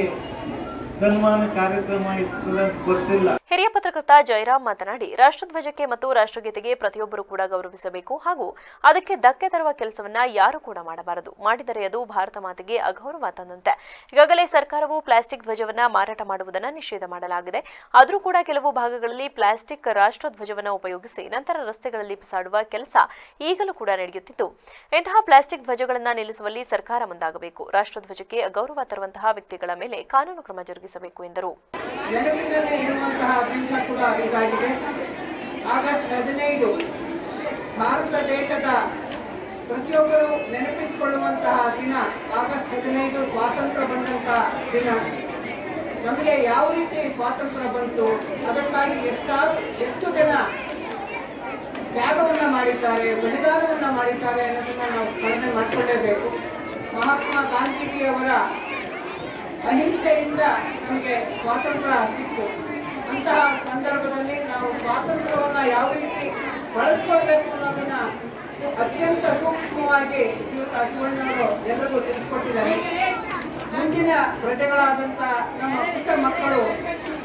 Speaker 9: ಸನ್ಮಾನ ಕಾರ್ಯಕ್ರಮ ಇರ್ತದೆ ಗೊತ್ತಿಲ್ಲ.
Speaker 1: ಹಿರಿಯ ಪತ್ರಕರ್ತ ಜಯರಾಮ್ ಮಾತನಾಡಿ, ರಾಷ್ಟ್ರಧ್ವಜಕ್ಕೆ ಮತ್ತು ರಾಷ್ಟ್ರಗೀತೆಗೆ ಪ್ರತಿಯೊಬ್ಬರು ಕೂಡ ಗೌರವಿಸಬೇಕು ಹಾಗೂ ಅದಕ್ಕೆ ಧಕ್ಕೆ ತರುವ ಕೆಲಸವನ್ನ ಯಾರು ಕೂಡ ಮಾಡಬಾರದು. ಮಾಡಿದರೆ ಅದು ಭಾರತ ಮಾತೆಗೆ ಅಗೌರವ ತಂದಂತೆ. ಈಗಾಗಲೇ ಸರ್ಕಾರವು ಪ್ಲಾಸ್ಟಿಕ್ ಧ್ವಜವನ್ನ ಮಾರಾಟ ಮಾಡುವುದನ್ನು ನಿಷೇಧ ಮಾಡಲಾಗಿದೆ. ಆದರೂ ಕೂಡ ಕೆಲವು ಭಾಗಗಳಲ್ಲಿ ಪ್ಲಾಸ್ಟಿಕ್ ರಾಷ್ಟ್ರಧ್ವಜವನ್ನು ಉಪಯೋಗಿಸಿ ನಂತರ ರಸ್ತೆಗಳಲ್ಲಿ ಬಿಸಾಡುವ ಕೆಲಸ ಈಗಲೂ ಕೂಡ ನಡೆಯುತ್ತಿದ್ದು, ಇಂತಹ ಪ್ಲಾಸ್ಟಿಕ್ ಧ್ವಜಗಳನ್ನು ನಿಲ್ಲಿಸುವಲ್ಲಿ ಸರ್ಕಾರ ಮುಂದಾಗಬೇಕು. ರಾಷ್ಟ್ರಧ್ವಜಕ್ಕೆ ಅಗೌರವ ತರುವಂತಹ ವ್ಯಕ್ತಿಗಳ ಮೇಲೆ ಕಾನೂನು ಕ್ರಮ ಜರುಗಿಸಬೇಕು ಎಂದರು.
Speaker 6: ನೆನಪಿನಲ್ಲಿ ಇರುವಂತಹ ದಿನ ಕೂಡ ಇದಾಗಿದೆ. ಆಗಸ್ಟ್ 15 ಭಾರತ ದೇಶದ ಪ್ರತಿಯೊಬ್ಬರು ನೆನಪಿಸಿಕೊಳ್ಳುವಂತಹ ದಿನ. ಆಗಸ್ಟ್ 15 ಸ್ವಾತಂತ್ರ್ಯ ಬಂದಂತಹ ದಿನ. ನಮಗೆ ಯಾವ ರೀತಿ ಸ್ವಾತಂತ್ರ್ಯ ಬಂತು, ಅದಕ್ಕಾಗಿ ಎಷ್ಟು ಜನ ತ್ಯಾಗವನ್ನು ಮಾಡಿದ್ದಾರೆ, ಬಲಿದಾನವನ್ನು ಮಾಡಿದ್ದಾರೆ ಅನ್ನೋದನ್ನು ನಾವು ಸ್ಮರಣೆ ಮಾಡಿಕೊಳ್ಳೇಬೇಕು. ಮಹಾತ್ಮ ಗಾಂಧೀಜಿಯವರ ಅಹಿಂಸೆಯಿಂದ ನಮಗೆ ಸ್ವಾತಂತ್ರ್ಯ ಸಿಕ್ತು. ಅಂತಹ ಸಂದರ್ಭದಲ್ಲಿ ನಾವು ಸ್ವಾತಂತ್ರ್ಯವನ್ನು ಯಾವ ರೀತಿ ಬಳಸ್ಕೊಳ್ಬೇಕು ಅನ್ನೋದನ್ನ ಅತ್ಯಂತ ಸೂಕ್ಷ್ಮವಾಗಿ ಶ್ರೀಯುತ ಶಿವಣ್ಣವರು ಎಲ್ಲರಿಗೂ ತಿಳಿಸಿಕೊಟ್ಟಿದ್ದಾರೆ. ಮುಂದಿನ ಪ್ರಜೆಗಳಾದಂಥ ನಮ್ಮ ಪುಟ್ಟ ಮಕ್ಕಳು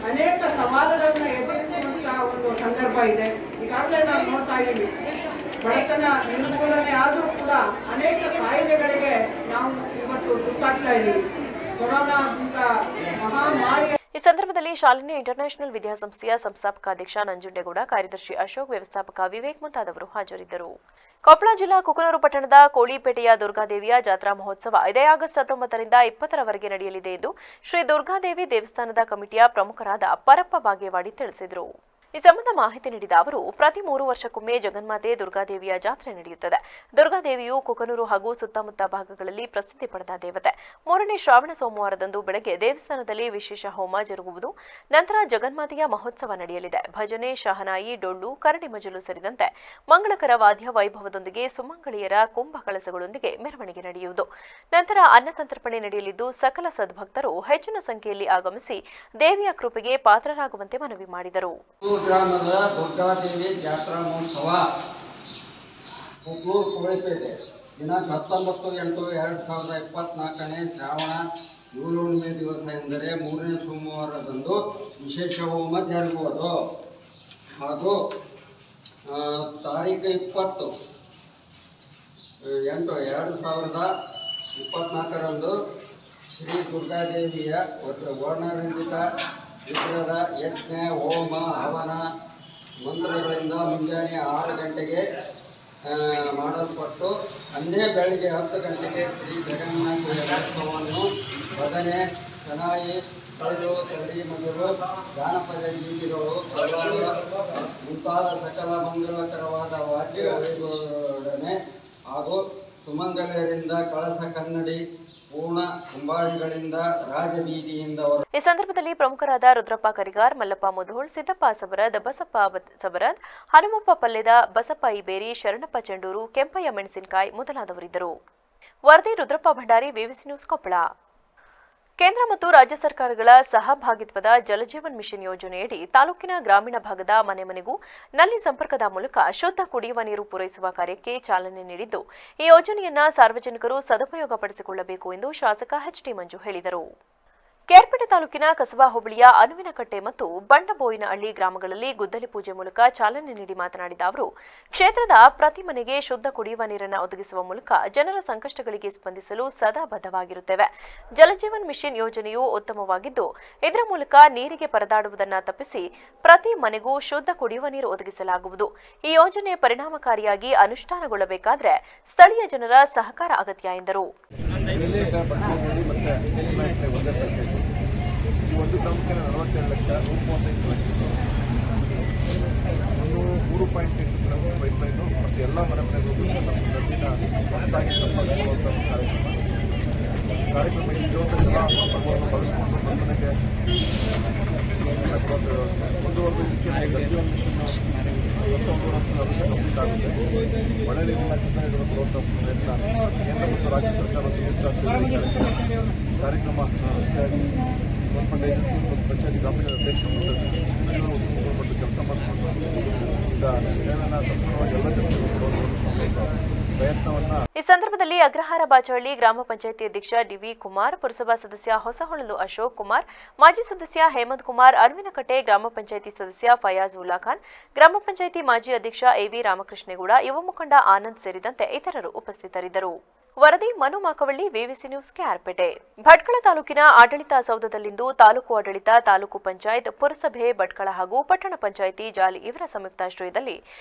Speaker 6: ಅನೇಕ ಸವಾಲುಗಳನ್ನು ಎದುರಿಸುವಂತಹ ಒಂದು ಸಂದರ್ಭ ಇದೆ. ಈಗಾಗಲೇ ನಾವು ನೋಡ್ತಾ ಇದ್ದೀವಿ, ಬಡತನ ನಿರ್ಮೂಲನೆ ಆದರೂ ಕೂಡ ಅನೇಕ ಕಾಯಿಲೆಗಳಿಗೆ ನಾವು ಇವತ್ತು ತುತ್ತಾಗ್ತಾ ಇದ್ದೀವಿ. ಕೊರೋನಾ ಅಂತ ಮಹಾಮಾರಿ.
Speaker 1: ಈ ಸಂದರ್ಭದಲ್ಲಿ ಶಾಲಿನಿ ಇಂಟರ್ನ್ಯಾಷನಲ್ ವಿದ್ಯಾಸಂಸ್ಥೆಯ ಸಂಸ್ಥಾಪಕ ಅಧ್ಯಕ್ಷ ನಂಜುಂಡೇಗೌಡ, ಕಾರ್ಯದರ್ಶಿ ಅಶೋಕ್, ವ್ಯವಸ್ಥಾಪಕ ವಿವೇಕ್ ಮುಂತಾದವರು ಹಾಜರಿದ್ದರು. ಕೊಪ್ಪಳ ಜಿಲ್ಲಾ ಕುಕನೂರು ಪಟ್ಟಣದ ಕೋಳಿಪೇಟೆಯ ದುರ್ಗಾದೇವಿಯ ಜಾತ್ರಾ ಮಹೋತ್ಸವ ಇದೇ ಆಗಸ್ಟ್ 19ರಿಂದ 20ರವರೆಗೆ ನಡೆಯಲಿದೆ ಎಂದು ಶ್ರೀ ದುರ್ಗಾದೇವಿ ದೇವಸ್ಥಾನದ ಕಮಿಟಿಯ ಪ್ರಮುಖರಾದ ಪರಪ್ಪ ಬಾಗೇವಾಡಿ ತಿಳಿಸಿದರು. ಈ ಸಂಬಂಧ ಮಾಹಿತಿ ನೀಡಿದ ಅವರು, ಪ್ರತಿ 3 ವರ್ಷಕ್ಕೊಮ್ಮೆ ಜಗನ್ಮಾತೆ ದುರ್ಗಾದೇವಿಯ ಜಾತ್ರೆ ನಡೆಯುತ್ತದೆ. ದುರ್ಗಾದೇವಿಯು ಕುಕನೂರು ಹಾಗೂ ಸುತ್ತಮುತ್ತ ಭಾಗಗಳಲ್ಲಿ ಪ್ರಸಿದ್ಧಿ ಪಡೆದ ದೇವತೆ. 3ನೇ ಶ್ರಾವಣ ಸೋಮವಾರದಂದು ಬೆಳಗ್ಗೆ ದೇವಸ್ಥಾನದಲ್ಲಿ ವಿಶೇಷ ಹೋಮ ಜರುಗುವುದು. ನಂತರ ಜಗನ್ಮಾತೆಯ ಮಹೋತ್ಸವ ನಡೆಯಲಿದೆ. ಭಜನೆ, ಶಹನಾಯಿ, ಡೊಳ್ಳು, ಕರಡಿ ಮಜಲು ಸೇರಿದಂತೆ ಮಂಗಳಕರ ವಾದ್ಯ ವೈಭವದೊಂದಿಗೆ ಸುಮಂಗಳಿಯರ ಕುಂಭ ಕಳಸಗಳೊಂದಿಗೆ ಮೆರವಣಿಗೆ ನಡೆಯುವುದು. ನಂತರ ಅನ್ನಸಂತರ್ಪಣೆ ನಡೆಯಲಿದ್ದು, ಸಕಲ ಸದ್ಭಕ್ತರು ಹೆಚ್ಚಿನ ಸಂಖ್ಯೆಯಲ್ಲಿ ಆಗಮಿಸಿ ದೇವಿಯ ಕೃಪೆಗೆ ಪಾತ್ರರಾಗುವಂತೆ ಮನವಿ ಮಾಡಿದರು.
Speaker 10: ಗ್ರಾಮದ ದುರ್ಗಾದೇವಿ ಜಾತ್ರಾ ಮಹೋತ್ಸವ ಕುಕನೂರು ಕೋಳಿಪೇಟೆ ದಿನಾಂಕ 19/8/2024 ಶ್ರಾವಣ 7ನೇ ದಿವಸ ಎಂದರೆ 3ನೇ ಸೋಮವಾರದಂದು ವಿಶೇಷ ಹೋಮ ಜರುಗುವುದು ಹಾಗೂ ತಾರೀಕು 20/8/2024 ಶ್ರೀ ದುರ್ಗಾದೇವಿಯ ವರ್ಣರಂಜಿತ ವಿಗ್ರಹದ ಯಜ್ಞ, ಹೋಮ, ಹವನ ಮಂತ್ರಗಳಿಂದ ಮುಂಜಾನೆ 6 ಗಂಟೆಗೆ ಮಾಡಲ್ಪಟ್ಟು ಅಂದೇ ಬೆಳಗ್ಗೆ 10 ಗಂಟೆಗೆ ಶ್ರೀ ಜಗನ್ನಾಥನ ಉತ್ಸವವನ್ನು ಭಜನೆ, ಶನಾಯಿ, ಕಳ್ಳು, ಕರಡಿ ಮಜಲು, ಜಾನಪದ ಗೀತೆಗಳು, ಮುಂತಾದ ಸಕಲ ಮಂಗಳಕರವಾದ ವಾದ್ಯಗಳೊಡನೆ ಹಾಗೂ ಸುಮಂಗಲರಿಂದ ಕಳಸ ಕನ್ನಡಿ ಪೂರ್ಣ ಕುಂಭಾರಿಗಳಿಂದ ರಾಜಬೀದಿಯಿಂದ.
Speaker 1: ಈ ಸಂದರ್ಭದಲ್ಲಿ ಪ್ರಮುಖರಾದ ರುದ್ರಪ್ಪ ಕರಿಗಾರ್, ಮಲ್ಲಪ್ಪ ಮುಧೋಳ್, ಸಿದ್ದಪ್ಪ ಸಬರದ್, ಬಸಪ್ಪ ಸಬರದ್, ಹನುಮಪ್ಪ ಪಲ್ಲೆದ, ಬಸಪ್ಪ ಇಬೇರಿ, ಶರಣಪ್ಪ ಚೆಂಡೂರು, ಕೆಂಪಯ್ಯ ಮೆಣಸಿನಕಾಯಿ ಮೊದಲಾದವರಿದ್ದರು. ವರದಿ ರುದ್ರಪ್ಪ ಭಂಡಾರಿ, ವಿವಿಸಿ ನ್ಯೂಸ್, ಕೊಪ್ಪಳ. ಕೇಂದ್ರ ಮತ್ತು ರಾಜ್ಯ ಸರ್ಕಾರಗಳ ಸಹಭಾಗಿತ್ವದ ಜಲಜೀವನ್ ಮಿಷನ್ ಯೋಜನೆಯಡಿ ತಾಲೂಕಿನ ಗ್ರಾಮೀಣ ಭಾಗದ ಮನೆ ಮನೆಗೂ ನಲ್ಲಿ ಸಂಪರ್ಕದ ಮೂಲಕ ಶುದ್ಧ ಕುಡಿಯುವ ನೀರು ಪೂರೈಸುವ ಕಾರ್ಯಕ್ಕೆ ಚಾಲನೆ ನೀಡಿದ್ದು, ಈ ಯೋಜನೆಯನ್ನ ಸಾರ್ವಜನಿಕರು ಸದುಪಯೋಗಪಡಿಸಿಕೊಳ್ಳಬೇಕು ಎಂದು ಶಾಸಕ ಎಚ್.ಟಿ. ಮಂಜು ಹೇಳಿದರು. ಕೇರ್ಪೇಟೆ ತಾಲೂಕಿನ ಕಸಬಾ ಹೋಬಳಿಯ ಅನುವಿನಕಟ್ಟೆ ಮತ್ತು ಬಂಡಬೋಯಿನಹಳ್ಳಿ ಗ್ರಾಮಗಳಲ್ಲಿ ಗುದ್ದಲಿ ಪೂಜೆ ಮೂಲಕ ಚಾಲನೆ ನೀಡಿ ಮಾತನಾಡಿದ ಅವರು, ಕ್ಷೇತ್ರದ ಪ್ರತಿ ಮನೆಗೆ ಶುದ್ಧ ಕುಡಿಯುವ ನೀರನ್ನು ಒದಗಿಸುವ ಮೂಲಕ ಜನರ ಸಂಕಷ್ಟಗಳಿಗೆ ಸ್ಪಂದಿಸಲು ಸದಾ ಬದ್ಧವಾಗಿರುತ್ತೇವೆ. ಜಲಜೀವನ್ ಮಿಷನ್ ಯೋಜನೆಯು ಉತ್ತಮವಾಗಿದ್ದು, ಇದರ ಮೂಲಕ ನೀರಿಗೆ ಪರದಾಡುವುದನ್ನು ತಪ್ಪಿಸಿ ಪ್ರತಿ ಮನೆಗೂ ಶುದ್ಧ ಕುಡಿಯುವ ನೀರು ಒದಗಿಸಲಾಗುವುದು. ಈ ಯೋಜನೆ ಪರಿಣಾಮಕಾರಿಯಾಗಿ ಅನುಷ್ಠಾನಗೊಳ್ಳಬೇಕಾದರೆ ಸ್ಥಳೀಯ ಜನರ ಸಹಕಾರ ಅಗತ್ಯ ಎಂದರು.
Speaker 7: ಒಂದು ಗ್ರಾಮಕ್ಕೆ 42 ಲಕ್ಷ 135 ಲಕ್ಷ 3.8 ಕಿಲೋಮೀಟರ್ ಪೈಪ್ಲೈನು ಮತ್ತು ಎಲ್ಲ ಮನೆಮನೆಗೂ ನಮ್ಮ ನದಿನ ಹೊಸದಾಗಿ ಸಂಪರ್ಕ ಮಾಡುವಂಥ ಕಾರ್ಯಕ್ರಮ ಈ ಜೀವಂತ ಜಲಸಂಪನ್ಮೂಲವನ್ನು ಬಳಸಿಕೊಂಡು ಮನೆಗೆ ಮುಂದುವರೆದಕ್ಕೆ ಕಂಪ್ಲೀಟ್ ಆಗುತ್ತೆ. ಮಳೆ ನೀರಿನ ಕಿತ್ತನೆ ಇಡುವಂಥ ಪ್ರಯತ್ನ ಕೇಂದ್ರ ಮತ್ತು ರಾಜ್ಯ ಸರ್ಕಾರ ಕಾರ್ಯಕ್ರಮ ಅಷ್ಟಾಗಿ ಗೌರ್ಮೆಂಟ್ ಏಜೆನ್ಸಿ ಮತ್ತು ಪಂಚಾಯತಿ ಗ್ರಾಮೀಣ ಅಧ್ಯಕ್ಷರು ಮತ್ತು ಕೆಲಸ ಮಾಡಿಕೊಂಡು ಈಗ ಸೇವೆನ ಸಂಪೂರ್ಣವಾಗಿ ಎಲ್ಲ ಜನರಿಗೆ ಕೊಡುವಂಥ ಪ್ರಯತ್ನವನ್ನು.
Speaker 1: ಈ ಸಂದರ್ಭದಲ್ಲಿ ಅಗ್ರಹಾರ ಬಾಚಹಳ್ಳಿ ಗ್ರಾಮ ಪಂಚಾಯಿತಿ ಅಧ್ಯಕ್ಷ ಡಿವಿ ಕುಮಾರ್, ಪುರಸಭಾ ಸದಸ್ಯ ಹೊಸಹೊಳಲು ಅಶೋಕ್ ಕುಮಾರ್, ಮಾಜಿ ಸದಸ್ಯ ಹೇಮಂತ್ ಕುಮಾರ್, ಅರ್ವಿನಕಟ್ಟೆ ಗ್ರಾಮ ಪಂಚಾಯಿತಿ ಸದಸ್ಯ ಫಯಾಜ್ ಉಲ್ಲಾ ಖಾನ್, ಗ್ರಾಮ ಪಂಚಾಯಿತಿ ಮಾಜಿ ಅಧ್ಯಕ್ಷ ಎವಿ ರಾಮಕೃಷ್ಣೇಗೌಡ, ಯುವ ಮುಖಂಡ ಆನಂದ್ ಸೇರಿದಂತೆ ಇತರರು ಉಪಸ್ಥಿತರಿದ್ದರು. ವರದಿ ಮನು ಮಾಕವಳ್ಳಿ, ವಿವಿಸಿ ನ್ಯೂಸ್, ಕೆಆರ್ಪೇಟೆ. ಭಟ್ಕಳ ತಾಲೂಕಿನ ಆಡಳಿತ ಸೌಧದಲ್ಲಿಂದು ತಾಲೂಕು ಆಡಳಿತ, ತಾಲೂಕು ಪಂಚಾಯತ್, ಪುರಸಭೆ ಭಟ್ಕಳ ಹಾಗೂ ಪಟ್ಟಣ ಪಂಚಾಯಿತಿ ಜಾಲಿ ಇವರ ಸಂಯುಕ್ತಾಶ್ರಯದಲ್ಲಿ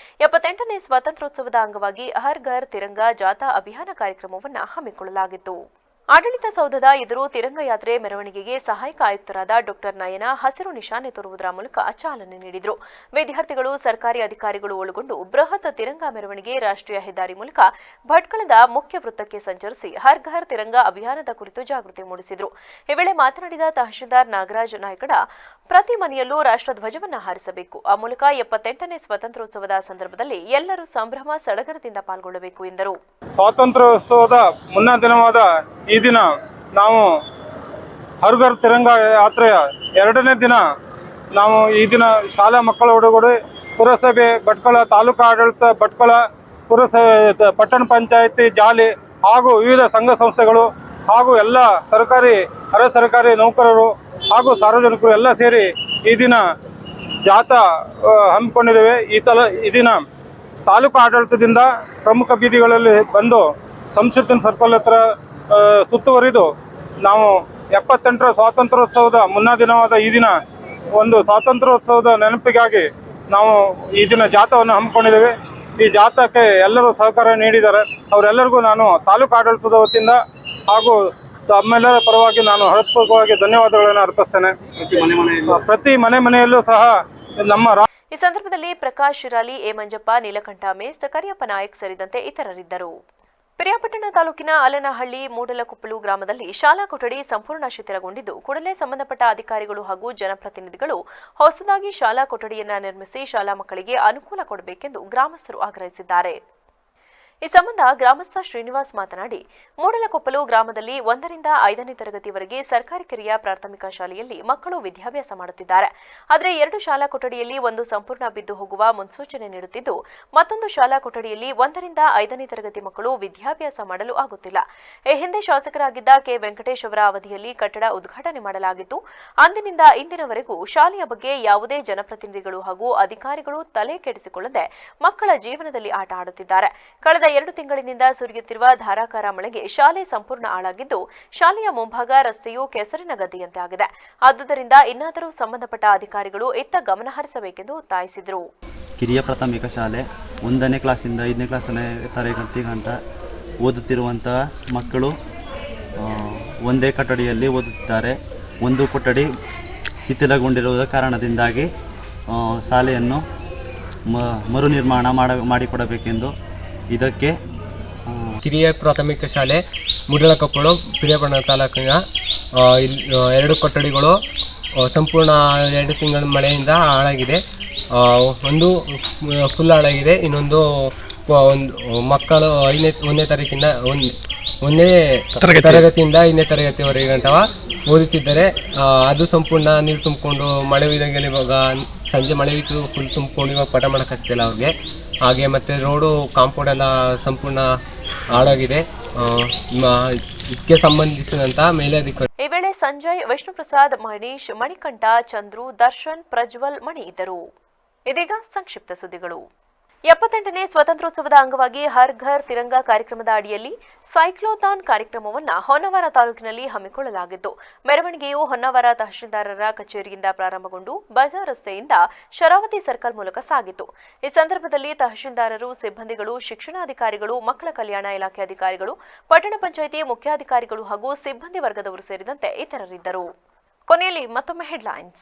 Speaker 1: 78ನೇ ಸ್ವಾತಂತ್ರ್ಯೋತ್ಸವದ ಅಂಗವಾಗಿ ಹರ್ ಘರ್ ತಿರಂಗಾ ಜಾಥಾ ಅಭಿಯಾನ ಕಾರ್ಯಕ್ರಮವನ್ನು ಹಮ್ಮಿಕೊಳ್ಳಲಾಗಿತ್ತು. ಆಡಳಿತ ಸೌಧದ ಎದುರು ತಿರಂಗ ಯಾತ್ರೆ ಮೆರವಣಿಗೆಗೆ ಸಹಾಯಕ ಆಯುಕ್ತರಾದ ಡಾ ನಯನ ಹಸಿರು ನಿಶಾನೆ ತೋರುವುದರ ಮೂಲಕ ಚಾಲನೆ ನೀಡಿದರು. ವಿದ್ಯಾರ್ಥಿಗಳು, ಸರ್ಕಾರಿ ಅಧಿಕಾರಿಗಳು ಒಳಗೊಂಡು ಬೃಹತ್ ತಿರಂಗ ಮೆರವಣಿಗೆ ರಾಷ್ಟ್ರೀಯ ಹೆದ್ದಾರಿ ಮೂಲಕ ಭಟ್ಕಳದ ಮುಖ್ಯ ವೃತ್ತಕ್ಕೆ ಸಂಚರಿಸಿ ಹರ್ ಘರ್ ತಿರಂಗ ಅಭಿಯಾನದ ಕುರಿತು ಜಾಗೃತಿ ಮೂಡಿಸಿದರು. ಈ ವೇಳೆ ಮಾತನಾಡಿದ ತಹಶೀಲ್ದಾರ್ ನಾಗರಾಜ್ ನಾಯ್ಕಡ, ಪ್ರತಿ ಮನೆಯಲ್ಲೂ ರಾಷ್ಟ್ರಧ್ವಜವನ್ನು ಹಾರಿಸಬೇಕು. ಆ ಮೂಲಕ 78ನೇ ಸ್ವಾತಂತ್ರ್ಯೋತ್ಸವದ ಸಂದರ್ಭದಲ್ಲಿ ಎಲ್ಲರೂ ಸಂಭ್ರಮ ಸಡಗರದಿಂದ ಪಾಲ್ಗೊಳ್ಳಬೇಕು ಎಂದರು.
Speaker 8: ಸ್ವಾತಂತ್ರ್ಯೋತ್ಸವದ ಮುನ್ನಾ ದಿನವಾದ ಈ ದಿನ ನಾವು ಹರ್ ಘರ್ ತಿರಂಗ ಯಾತ್ರೆಯ 2ನೇ ದಿನ ನಾವು ಈ ದಿನ ಶಾಲಾ ಮಕ್ಕಳ ಒಳಗಡೆ ಪುರಸಭೆ ಭಟ್ಕಳ, ತಾಲೂಕು ಆಡಳಿತ ಭಟ್ಕಳ, ಪುರಸಭೆ ಪಟ್ಟಣ ಪಂಚಾಯಿತಿ ಜಾಲಿ ಹಾಗೂ ವಿವಿಧ ಸಂಘ ಸಂಸ್ಥೆಗಳು ಹಾಗೂ ಎಲ್ಲ ಸರ್ಕಾರಿ ಅರೆ ಸರ್ಕಾರಿ ನೌಕರರು ಹಾಗೂ ಸಾರ್ವಜನಿಕರು ಎಲ್ಲ ಸೇರಿ ಈ ದಿನ ಜಾಥಾ ಹಮ್ಮಿಕೊಂಡಿದ್ದೇವೆ. ಈ ದಿನ ತಾಲೂಕು ಆಡಳಿತದಿಂದ ಪ್ರಮುಖ ಬೀದಿಗಳಲ್ಲಿ ಬಂದು ಸಂಶೋಧನಾ ಸರ್ಕಲ್ ಹತ್ರ ಸುತ್ತುವರಿದು ನಾವು 78ರ ಸ್ವಾತಂತ್ರ್ಯೋತ್ಸವದ ಮುನ್ನಾ ದಿನವಾದ ಈ ದಿನ ಒಂದು ಸ್ವಾತಂತ್ರ್ಯೋತ್ಸವದ ನೆನಪಿಗಾಗಿ ನಾವು ಈ ದಿನ ಜಾಥಾವನ್ನು ಹಮ್ಮಿಕೊಂಡಿದ್ದೇವೆ. ಈ ಜಾಥಾಕ್ಕೆ ಎಲ್ಲರೂ ಸಹಕಾರ ನೀಡಿದ್ದಾರೆ. ಅವರೆಲ್ಲರಿಗೂ ನಾನು ತಾಲೂಕು ಆಡಳಿತದ ವತಿಯಿಂದ ಹಾಗೂ ತಮ್ಮೆಲ್ಲರ ಪರವಾಗಿ ನಾನು ಹೃತ್ಪೂರ್ವಕವಾಗಿ ಧನ್ಯವಾದಗಳನ್ನು ಅರ್ಪಿಸ್ತೇನೆ. ಪ್ರತಿ ಮನೆಯಲ್ಲೂ ಸಹ ನಮ್ಮ
Speaker 1: ಈ ಸಂದರ್ಭದಲ್ಲಿ ಪ್ರಕಾಶ್ ಶಿರಾಲಿ, ಎ ಮಂಜಪ್ಪ, ನೀಲಕಂಠ ಮೇಸ್, ಕರಿಯಪ್ಪ ನಾಯಕ್ ಸೇರಿದಂತೆ ಇತರರಿದ್ದರು. ಪಿರಿಯಾಪಟ್ಟಣ ತಾಲೂಕಿನ ಅಲನಹಳ್ಳಿ ಮೂಡಲಕೊಪ್ಪಲು ಗ್ರಾಮದಲ್ಲಿ ಶಾಲಾ ಕೊಠಡಿ ಸಂಪೂರ್ಣ ಶಿಥಿಲಗೊಂಡಿದ್ದು, ಕೂಡಲೇ ಸಂಬಂಧಪಟ್ಟ ಅಧಿಕಾರಿಗಳು ಹಾಗೂ ಜನಪ್ರತಿನಿಧಿಗಳು ಹೊಸದಾಗಿ ಶಾಲಾ ಕೊಠಡಿಯನ್ನು ನಿರ್ಮಿಸಿ ಶಾಲಾ ಮಕ್ಕಳಿಗೆ ಅನುಕೂಲ ಕೊಡಬೇಕೆಂದು ಗ್ರಾಮಸ್ಥರು ಆಗ್ರಹಿಸಿದ್ದಾರೆ. ಈ ಸಂಬಂಧ ಗ್ರಾಮಸ್ಥ ಶ್ರೀನಿವಾಸ್ ಮಾತನಾಡಿ, ಮೂಡಲಕೊಪ್ಪಲು ಗ್ರಾಮದಲ್ಲಿ 1ರಿಂದ 5ನೇ ತರಗತಿವರೆಗೆ ಸರ್ಕಾರಿ ಕಿರಿಯ ಪ್ರಾಥಮಿಕ ಶಾಲೆಯಲ್ಲಿ ಮಕ್ಕಳು ವಿದ್ಯಾಭ್ಯಾಸ ಮಾಡುತ್ತಿದ್ದಾರೆ. ಆದರೆ 2 ಶಾಲಾ ಕೊಠಡಿಯಲ್ಲಿ ಒಂದು ಸಂಪೂರ್ಣ ಬಿದ್ದು ಹೋಗುವ ಮುನ್ಸೂಚನೆ ನೀಡುತ್ತಿದ್ದು, ಮತ್ತೊಂದು ಶಾಲಾ ಕೊಠಡಿಯಲ್ಲಿ 1ರಿಂದ 5ನೇ ತರಗತಿ ಮಕ್ಕಳು ವಿದ್ಯಾಭ್ಯಾಸ ಮಾಡಲು ಆಗುತ್ತಿಲ್ಲ. ಈ ಹಿಂದೆ ಶಾಸಕರಾಗಿದ್ದ ಕೆ ವೆಂಕಟೇಶ್ ಅವರ ಅವಧಿಯಲ್ಲಿ ಕಟ್ಟಡ ಉದ್ಘಾಟನೆ ಮಾಡಲಾಗಿತ್ತು. ಅಂದಿನಿಂದ ಇಂದಿನವರೆಗೂ ಶಾಲೆಯ ಬಗ್ಗೆ ಯಾವುದೇ ಜನಪ್ರತಿನಿಧಿಗಳು ಹಾಗೂ ಅಧಿಕಾರಿಗಳು ತಲೆ ಕೆಡಿಸಿಕೊಳ್ಳದೆ ಮಕ್ಕಳ ಜೀವನದಲ್ಲಿ ಆಟ ಆಡುತ್ತಿದ್ದಾರೆ. ಕಳೆದ 2 ತಿಂಗಳಿನಿಂದ ಸುರಿಯುತ್ತಿರುವ ಧಾರಾಕಾರ ಮಳೆಗೆ ಶಾಲೆ ಸಂಪೂರ್ಣ ಹಾಳಾಗಿದ್ದು, ಶಾಲೆಯ ಮುಂಭಾಗ ರಸ್ತೆಯು ಕೆಸರಿನ ಗದ್ದೆಯಂತೆ ಆಗಿದೆ. ಆದುದರಿಂದ ಇನ್ನಾದರೂ ಸಂಬಂಧಪಟ್ಟ ಅಧಿಕಾರಿಗಳು ಇತ್ತ ಗಮನ ಹರಿಸಬೇಕೆಂದು ಒತ್ತಾಯಿಸಿದರು.
Speaker 11: ಕಿರಿಯ ಪ್ರಾಥಮಿಕ ಶಾಲೆ 1ನೇ ಕ್ಲಾಸಿಂದ 5ನೇ ಕ್ಲಾಸನೇ ತರಗತಿ ಗಂಟ ಓದುತ್ತಿರುವಂತಹ ಮಕ್ಕಳು ಒಂದೇ ಕೊಠಡಿಯಲ್ಲಿ ಓದುತ್ತಿದ್ದಾರೆ. ಒಂದು ಕೊಠಡಿ ಶಿಥಿಲಗೊಂಡಿರುವ ಕಾರಣದಿಂದಾಗಿ ಶಾಲೆಯನ್ನು ಮರು ನಿರ್ಮಾಣ ಮಾಡಿಕೊಡಬೇಕೆಂದು ಇದಕ್ಕೆ
Speaker 12: ಕಿರಿಯ ಪ್ರಾಥಮಿಕ ಶಾಲೆ ಮೂಡಲಕೊಪ್ಪಲು ಪಿರಿಯಾಪಟ್ಟಣ ತಾಲೂಕಿನ 2 ಕೊಠಡಿಗಳು ಸಂಪೂರ್ಣ 2 ತಿಂಗಳ ಮಳೆಯಿಂದ ಹಾಳಾಗಿದೆ. ಒಂದು ಫುಲ್ ಹಾಳಾಗಿದೆ, ಇನ್ನೊಂದು ಮಕ್ಕಳು 1ನೇ ತಾರೀಕಿಂದ 1ನೇ ತರಗತಿಯಿಂದ 5ನೇ ತರಗತಿವರೆಗೆ ಗಂಟವ ಓದುತ್ತಿದ್ದಾರೆ. ಅದು ಸಂಪೂರ್ಣ ನೀರು ತುಂಬಿಕೊಂಡು ಮಳೆ ಇದ್ದಂಗೆ ಇವಾಗ ಸಂಜೆ ಮಳೆ ಇತ್ತು, ಫುಲ್ ತುಂಬಿಕೊಂಡು ಇವಾಗ ಪಾಠ ಮಾಡೋಕ್ಕಾಗ್ತಿಲ್ಲ ಅವ್ರಿಗೆ. ಹಾಗೆ ಮತ್ತು ರೋಡು ಕಾಂಪೌಂಡ್ ಎಲ್ಲ ಸಂಪೂರ್ಣ ಹಾಳಾಗಿದೆ. ಇದಕ್ಕೆ ಸಂಬಂಧಿಸಿದಂಥ ಮೇಲಧಿಕಾರಿ
Speaker 1: ಈ ವೇಳೆ ಸಂಜಯ್, ವಿಷ್ಣುಪ್ರಸಾದ್, ಮಣೀಶ್, ಮಣಿಕಂಠ, ಚಂದ್ರು, ದರ್ಶನ್, ಪ್ರಜ್ವಲ್, ಮಣಿ ಇದ್ದರು. ಇದೀಗ ಸಂಕ್ಷಿಪ್ತ ಸುದ್ದಿಗಳು. 78ನೇ ಸ್ವಾತಂತ್ರ್ಯೋತ್ಸವದ ಅಂಗವಾಗಿ ಹರ್ ಘರ್ ತಿರಂಗಾ ಕಾರ್ಯಕ್ರಮದ ಅಡಿಯಲ್ಲಿ ಸೈಕ್ಲೋಥಾನ್ ಕಾರ್ಯಕ್ರಮವನ್ನು ಹೊನ್ನವಾರ ತಾಲೂಕಿನಲ್ಲಿ ಹಮ್ಮಿಕೊಳ್ಳಲಾಗಿತ್ತು. ಮೆರವಣಿಗೆಯು ಹೊನ್ನವಾರ ತಹಶೀಲ್ದಾರರ ಕಚೇರಿಯಿಂದ ಪ್ರಾರಂಭಗೊಂಡು ಬಜಾರ್ ರಸ್ತೆಯಿಂದ ಶರಾವತಿ ಸರ್ಕಲ್ ಮೂಲಕ ಸಾಗಿತು. ಈ ಸಂದರ್ಭದಲ್ಲಿ ತಹಶೀಲ್ದಾರರು, ಸಿಬ್ಬಂದಿಗಳು, ಶಿಕ್ಷಣಾಧಿಕಾರಿಗಳು, ಮಕ್ಕಳ ಕಲ್ಯಾಣ ಇಲಾಖೆ ಅಧಿಕಾರಿಗಳು, ಪಟ್ಟಣ ಪಂಚಾಯಿತಿ ಮುಖ್ಯಾಧಿಕಾರಿಗಳು ಹಾಗೂ ಸಿಬ್ಬಂದಿ ವರ್ಗದವರು ಸೇರಿದಂತೆ ಇತರರಿದ್ದರು. ಕೊನೆಯಲ್ಲಿ ಮತ್ತೊಮ್ಮೆ ಹೆಡ್ಲೈನ್ಸ್.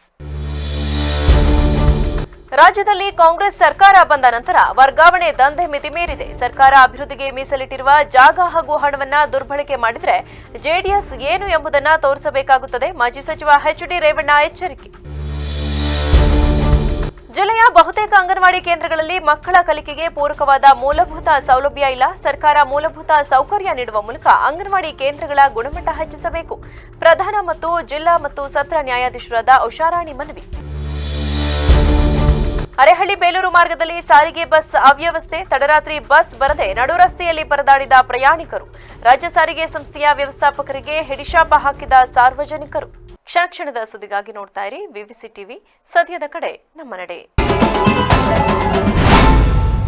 Speaker 1: ರಾಜ್ಯದಲ್ಲಿ ಕಾಂಗ್ರೆಸ್ ಸರ್ಕಾರ ಬಂದ ನಂತರ ವರ್ಗಾವಣೆ ದಂಧೆ ಮಿತಿ ಮೀರಿದೆ. ಸರ್ಕಾರ ಅಭಿವೃದ್ಧಿಗೆ ಮೀಸಲಿಟ್ಟಿರುವ ಜಾಗ ಹಾಗೂ ಹಣವನ್ನ ದುರ್ಬಳಕೆ ಮಾಡಿದರೆ ಜೆಡಿಎಸ್ ಏನು ಎಂಬುದನ್ನು ತೋರಿಸಬೇಕಾಗುತ್ತದೆ. ಮಾಜಿ ಸಚಿವ ಎಚ್.ಡಿ. ರೇವಣ್ಣ ಎಚ್ಚರಿಕೆ. ಜಿಲ್ಲೆಯ ಬಹುತೇಕ ಅಂಗನವಾಡಿ ಕೇಂದ್ರಗಳಲ್ಲಿ ಮಕ್ಕಳ ಕಲಿಕೆಗೆ ಪೂರಕವಾದ ಮೂಲಭೂತ ಸೌಲಭ್ಯ ಇಲ್ಲ. ಸರ್ಕಾರ ಮೂಲಭೂತ ಸೌಕರ್ಯ ನೀಡುವ ಮೂಲಕ ಅಂಗನವಾಡಿ ಕೇಂದ್ರಗಳ ಗುಣಮಟ್ಟ ಹೆಚ್ಚಿಸಬೇಕು. ಪ್ರಧಾನ ಮತ್ತು ಜಿಲ್ಲಾ ಮತ್ತು ಸತ್ರ ನ್ಯಾಯಾಧೀಶರಾದ ಉಷಾರಾಣಿ ಮನವಿ. ಅರೆಹಳ್ಳಿ ಬೇಲೂರು ಮಾರ್ಗದಲ್ಲಿ ಸಾರಿಗೆ ಬಸ್ ಅವ್ಯವಸ್ಥೆ. ತಡರಾತ್ರಿ ಬಸ್ ಬರದೆ ನಡು ರಸ್ತೆಯಲ್ಲಿ ಪರದಾಡಿದ ಪ್ರಯಾಣಿಕರು. ರಾಜ್ಯ ಸಾರಿಗೆ ಸಂಸ್ಥೆಯ ವ್ಯವಸ್ಥಾಪಕರಿಗೆ ಹಿಡಿಶಾಪ ಹಾಕಿದ ಸಾರ್ವಜನಿಕರು. ಕ್ಷಣದ ಸುದ್ದಿಗಾಗಿ ನೋಡ್ತಾ ಇರಿ ವಿವಿಸಿ ಟಿವಿ. ಸದ್ಯದ ಕಡೆ ನಮ್ಮ ನಡೆ.